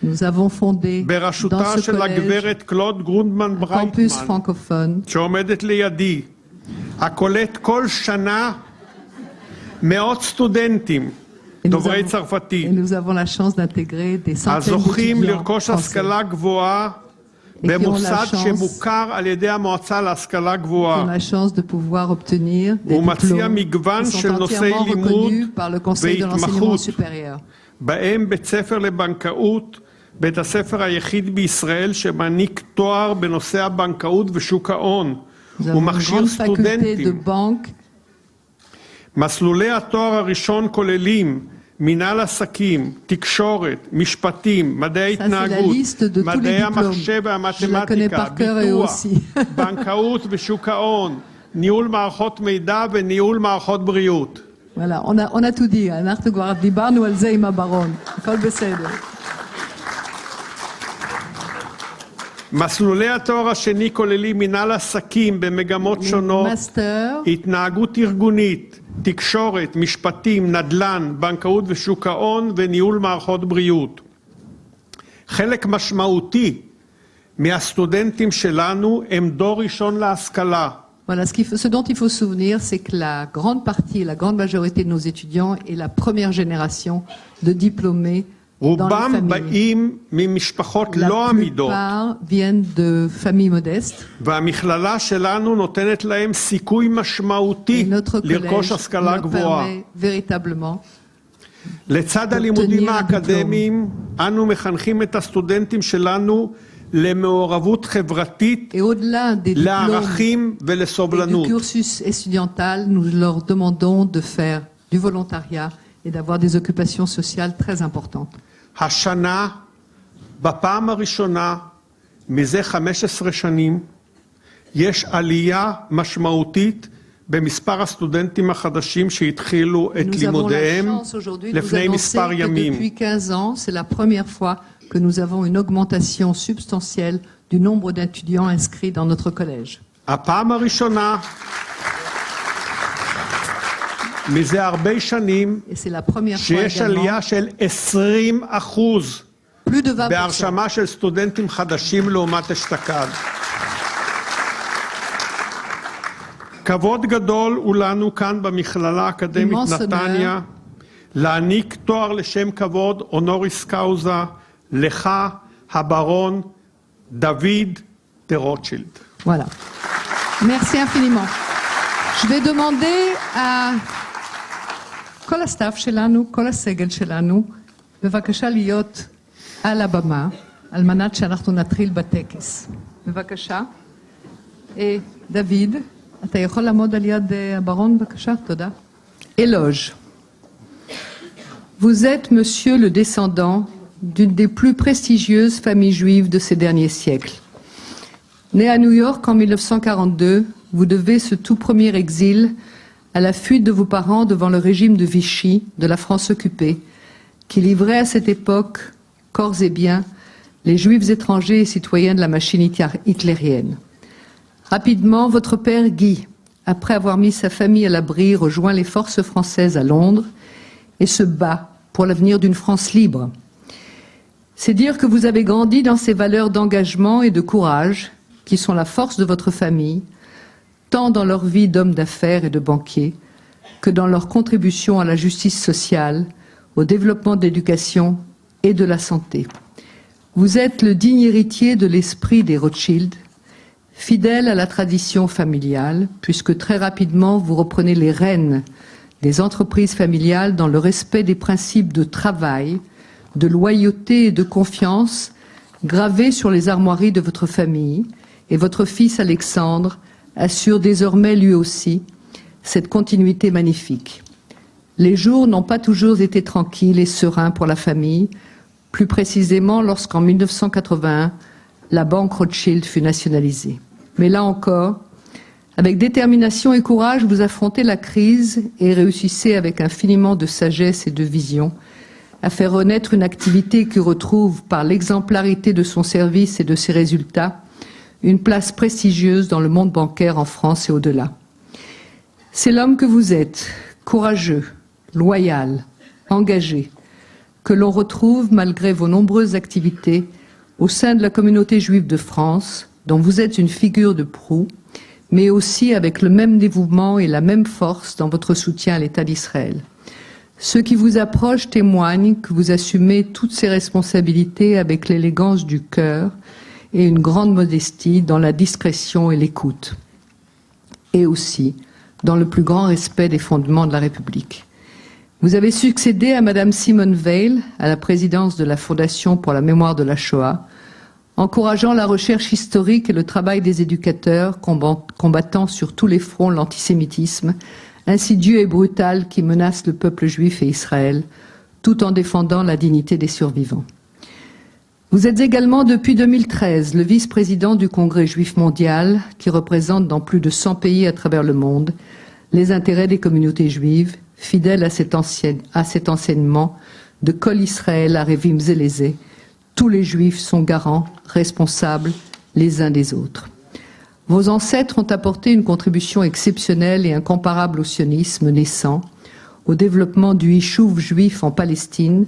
Nous avons fondé dans בראשותה ce של collège הגברת קלוד גרונדמן un campus ברייטמן, francophone שעומדת לידי, הקולט כל שנה מאות סטודנטים et nous, דוברי avons, et צרפתית, nous avons la chance d'intégrer des centaines הזוכים d'étudiants לרכוש français השכלה גבוהה et qui ont במוסד la chance- שמוכר על ידי המועצה להשכלה qui ont גבוהה. la chance de pouvoir obtenir des הוא מציע diplômes מגוון qui של sont נושאי entièrement לימוד reconnus par le Conseil de l'enseignement והתמחות, supérieur. בהם בית ספר לבנקאות, בית הספר היחיד בישראל שמעניק תואר בנושא הבנקאות ושוק ההון. Nous avons הוא une מכשיר grande faculté de סטודנטים. banque מסלולי התואר הראשון כוללים מנהל עסקים, תקשורת, משפטים, מדעי Ça, c'est la התנהגות, liste de tous les מדעי diplômes. המחשב Je la connais והמתמטיקה, par cœur et ביטוח, aussi. בנקאות ושוק ההון, ניהול מערכות מידע וניהול מערכות בריאות. Voilà, on a tout dit. אנחנו כבר דיברנו על זה עם הברון. הכל בסדר. מסלולי התואר השני כוללים מנהל עסקים במגמות שונות, מאסטר, התנהגות ארגונית, תקשורת, משפטים, נדל"ן, בנקאות ושוק ההון וניהול מערכות בריאות. חלק משמעותי מהסטודנטים שלנו הם דור ראשון להשכלה. Voilà, ce dont il faut se souvenir, c'est que la grande partie, la grande majorité de nos étudiants est la première génération de diplômés dans les רובם familles. באים ממשפחות La לא עמידות, plupart viennent de familles modestes. והמכללה שלנו נותנת להם סיכוי Et משמעותי notre לרכוש collège השכלה leur גבוהה. permet véritablement לצד הלימודים obtenir un האקדמיים, אנו מחנכים את הסטודנטים שלנו למעורבות חברתית, et au-delà des diplômes לערכים et du ולסובלנות. cursus estudiantal, nous leur demandons de faire du volontariat et d'avoir des occupations sociales très importantes. השנה, בפעם הראשונה, מזה 15 שנים, יש עלייה משמעותית במספר הסטודנטים החדשים שהתחילו את Nous avons la לימודיהם chance aujourd'hui de vous לפני annoncer מספר que ימים. depuis 15 ans, c'est la première fois que nous avons une augmentation substantielle du nombre d'étudiants inscrits dans notre collège. הפעם הראשונה, מזה הרבה שנים, Et c'est la première fois שיש également, עלייה של 20% plus de 20%. בהרשמה של סטודנטים חדשים לעומת אשתקד. כבוד גדול הוא לנו כאן במכללה האקדמית Immense נתניה להעניק תואר לשם כבוד הונוריס קאוזה לך, הברון דוד דה רוטשילד. Voilà. Merci infiniment. Je vais demander à כל הסטאפ שלנו, כל הסגל שלנו, בבקשה להיות על הבמה, על מנת שאנחנו נתחיל בטקס. בבקשה. דוד, אתה יכול לעמוד על יד הברון, בבקשה? תודה. Éloge. Vous êtes, monsieur le descendant, d'une des plus prestigieuses familles juives de ces derniers siècles. Né à New York en 1942, vous devez ce tout premier exil à la fuite de vos parents devant le régime de Vichy, de la France occupée, qui livrait à cette époque, corps et biens, les juifs étrangers et citoyens de la machine hitlérienne. Rapidement, votre père Guy, après avoir mis sa famille à l'abri, rejoint les forces françaises à Londres et se bat pour l'avenir d'une France libre. C'est dire que vous avez grandi dans ces valeurs d'engagement et de courage qui sont la force de votre famille, tant dans leur vie d'hommes d'affaires et de banquiers que dans leur contribution à la justice sociale, au développement de l'éducation et de la santé. Vous êtes le digne héritier de l'esprit des Rothschild, fidèle à la tradition familiale, puisque très rapidement vous reprenez les rênes des entreprises familiales dans le respect des principes de travail, de loyauté et de confiance gravés sur les armoiries de votre famille, et votre fils Alexandre assure désormais lui aussi cette continuité magnifique. Les jours n'ont pas toujours été tranquilles et sereins pour la famille, plus précisément lorsqu'en 1981, la banque Rothschild fut nationalisée. Mais là encore, avec détermination et courage, vous affrontez la crise et réussissez avec infiniment de sagesse et de vision à faire renaître une activité qui retrouve, par l'exemplarité de son service et de ses résultats, une place prestigieuse dans le monde bancaire en France et au-delà. C'est l'homme que vous êtes, courageux, loyal, engagé, que l'on retrouve malgré vos nombreuses activités au sein de la communauté juive de France, dont vous êtes une figure de proue, mais aussi avec le même dévouement et la même force dans votre soutien à l'État d'Israël. Ceux qui vous approchent témoignent que vous assumez toutes ces responsabilités avec l'élégance du cœur et une grande modestie dans la discrétion et l'écoute, et aussi dans le plus grand respect des fondements de la République. Vous avez succédé à Madame Simone Veil à la présidence de la Fondation pour la mémoire de la Shoah, encourageant la recherche historique et le travail des éducateurs combattant sur tous les fronts l'antisémitisme, insidieux et brutal qui menace le peuple juif et Israël, tout en défendant la dignité des survivants. Vous êtes également depuis 2013 le vice-président du Congrès juif mondial qui représente dans plus de 100 pays à travers le monde les intérêts des communautés juives, fidèles à cet enseignement de Kol Israël à Revim Zélezé. Tous les juifs sont garants, responsables les uns des autres. Vos ancêtres ont apporté une contribution exceptionnelle et incomparable au sionisme naissant, au développement du Yishuv juif en Palestine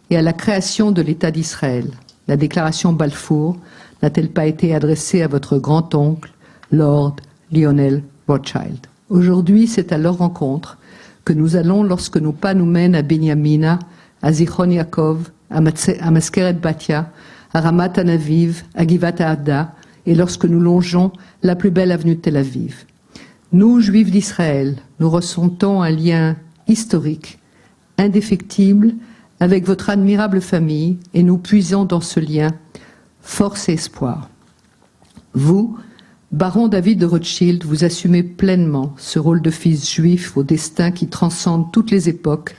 et à la création de l'État d'Israël. La déclaration Balfour n'a-t-elle pas été adressée à votre grand-oncle, Lord Lionel Rothschild? Aujourd'hui, c'est à leur rencontre que nous allons lorsque nos pas nous mènent à Benyamina, à Zichron Yaakov, à Maskeret Batia, à Ramat Anaviv, à Givat Ha'ada, et lorsque nous longeons la plus belle avenue de Tel Aviv. Nous, Juifs d'Israël, nous ressentons un lien historique, indéfectible, avec votre admirable famille, et nous puisons dans ce lien force et espoir. Vous, Baron David de Rothschild, vous assumez pleinement ce rôle de fils juif au destin qui transcende toutes les époques,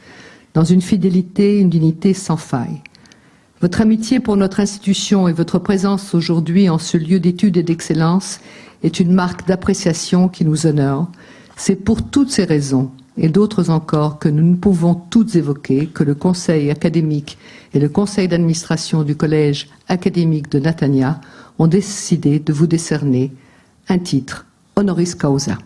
dans une fidélité et une dignité sans faille. Votre amitié pour notre institution et votre présence aujourd'hui en ce lieu d'étude et d'excellence est une marque d'appréciation qui nous honore. C'est pour toutes ces raisons et d'autres encore que nous ne pouvons toutes évoquer que le Conseil académique et le Conseil d'administration du Collège académique de Netanya ont décidé de vous décerner un titre honoris causa.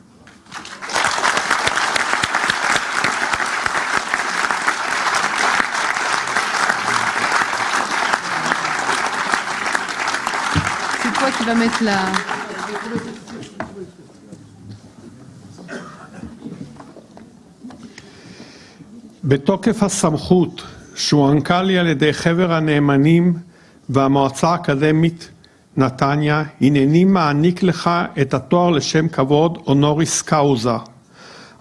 C'est toi qui vas mettre la... בתוקף הסמכות שהוענקה לי על ידי חבר הנאמנים והמועצה האקדמית נתניה, הנני מעניק לך את התואר לשם כבוד הונוריס קאוזה.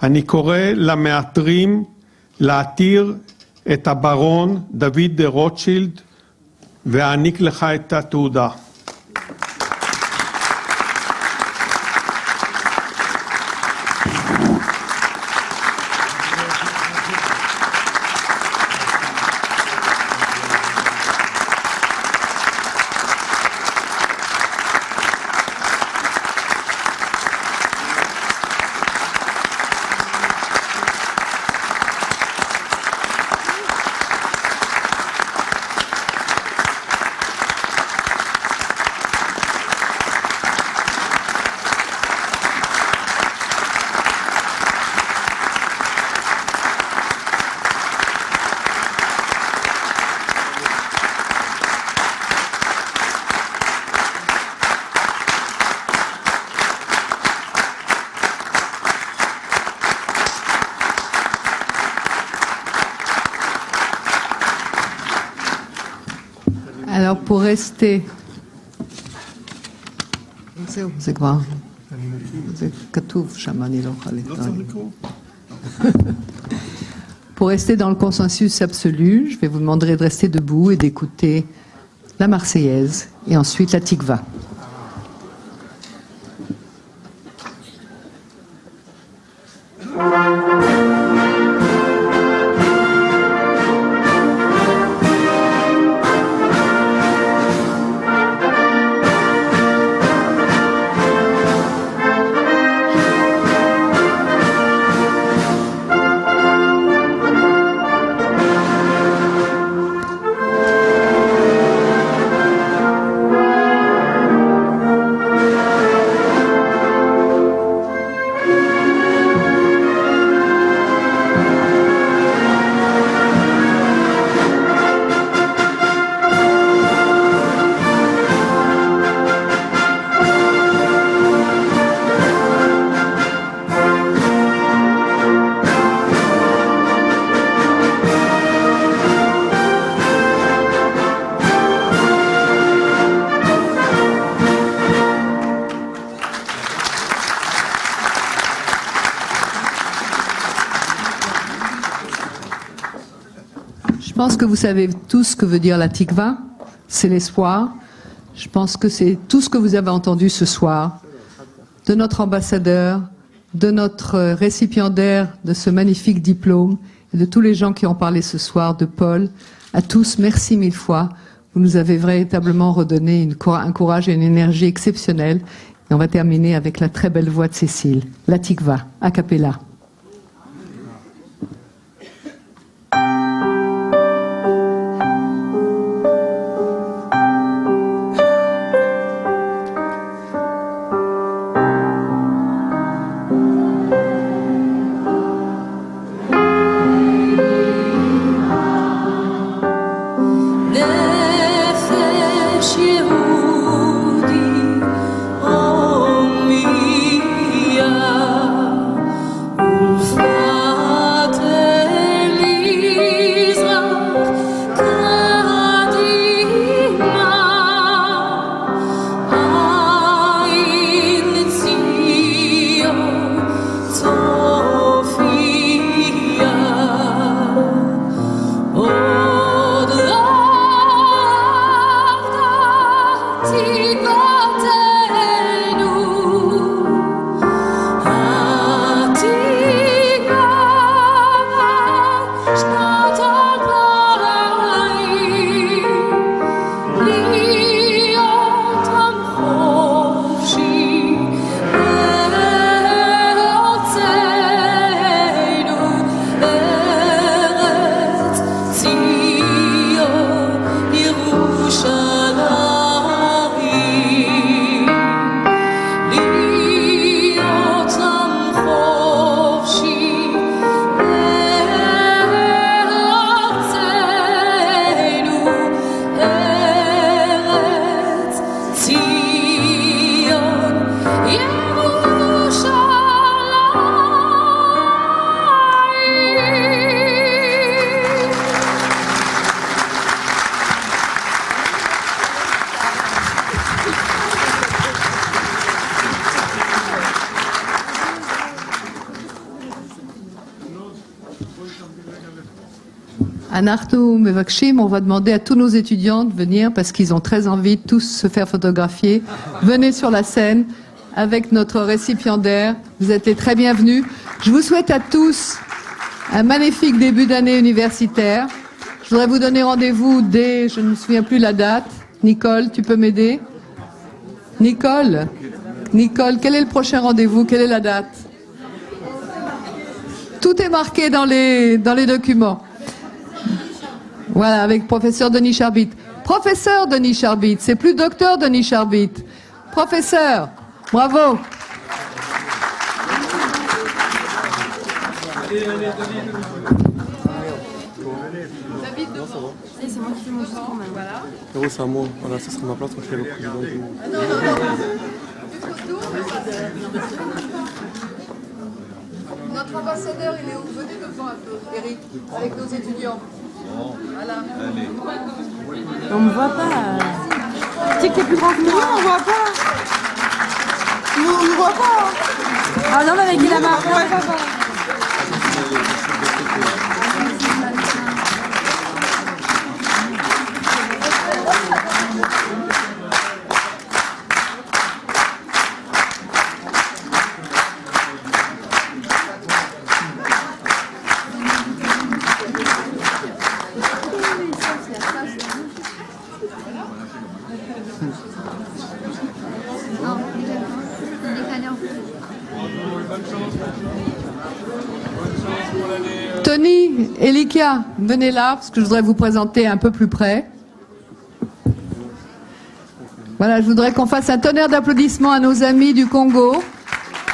אני קורא למאתרים להתיר את הברון דוד דה רוטשילד ואעניק לך את התעודה. Alors pour rester... זה כבר... זה כתוב שם, אני לא יכולה לקרוא. Pour rester dans le consensus absolu, je vais vous demander de rester debout et d'écouter la Marseillaise et ensuite la Tikva. pense que vous savez tous ce que veut dire la tikva, c'est l'espoir. Je pense que c'est tout ce que vous avez entendu ce soir de notre ambassadeur, de notre récipiendaire de ce magnifique diplôme et de tous les gens qui ont parlé ce soir, de Paul. À tous, merci mille fois. Vous nous avez véritablement redonné un courage et une énergie exceptionnelle. Et on va terminer avec la très belle voix de Cécile, la tikva, a cappella. Anartu Mevakshim, on va demander à tous nos étudiants de venir parce qu'ils ont très envie de tous se faire photographier. Venez sur la scène avec notre récipiendaire. Vous êtes les très bienvenus. Je vous souhaite à tous un magnifique début d'année universitaire. Je voudrais vous donner rendez-vous dès, je ne me souviens plus la date. Nicole, tu peux m'aider? Nicole, quel est le prochain rendez-vous? Quelle est la date? Tout est marqué dans les documents. Voilà, avec professeur Denis Charbit. Professeur Denis Charbit, c'est plus docteur Denis Charbit. Professeur, bravo. C'est moi qui fais mon discours maintenant. Voilà. C'est à moi. Voilà, ça sera ma place quand je serai le président du monde. Notre ambassadeur, il est où? Venez devant un peu, Eric, avec nos étudiants. Voilà. Allez. On me voit pas. Tu sais que t'es plus grand que nous, on voit pas. On ne voit pas. Ah non, mais avec la marque, on voit pas. Tony et Likia, venez là, parce que je voudrais vous présenter un peu plus près. Voilà, je voudrais qu'on fasse un tonnerre d'applaudissements à nos amis du Congo,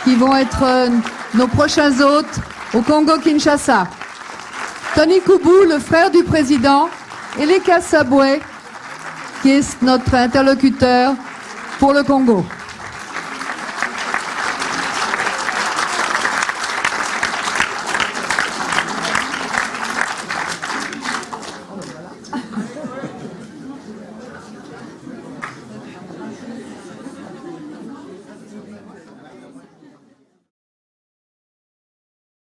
qui vont être nos prochains hôtes au Congo-Kinshasa. Tony Koubou, le frère du président, et Leka Saboué, qui est notre interlocuteur pour le Congo.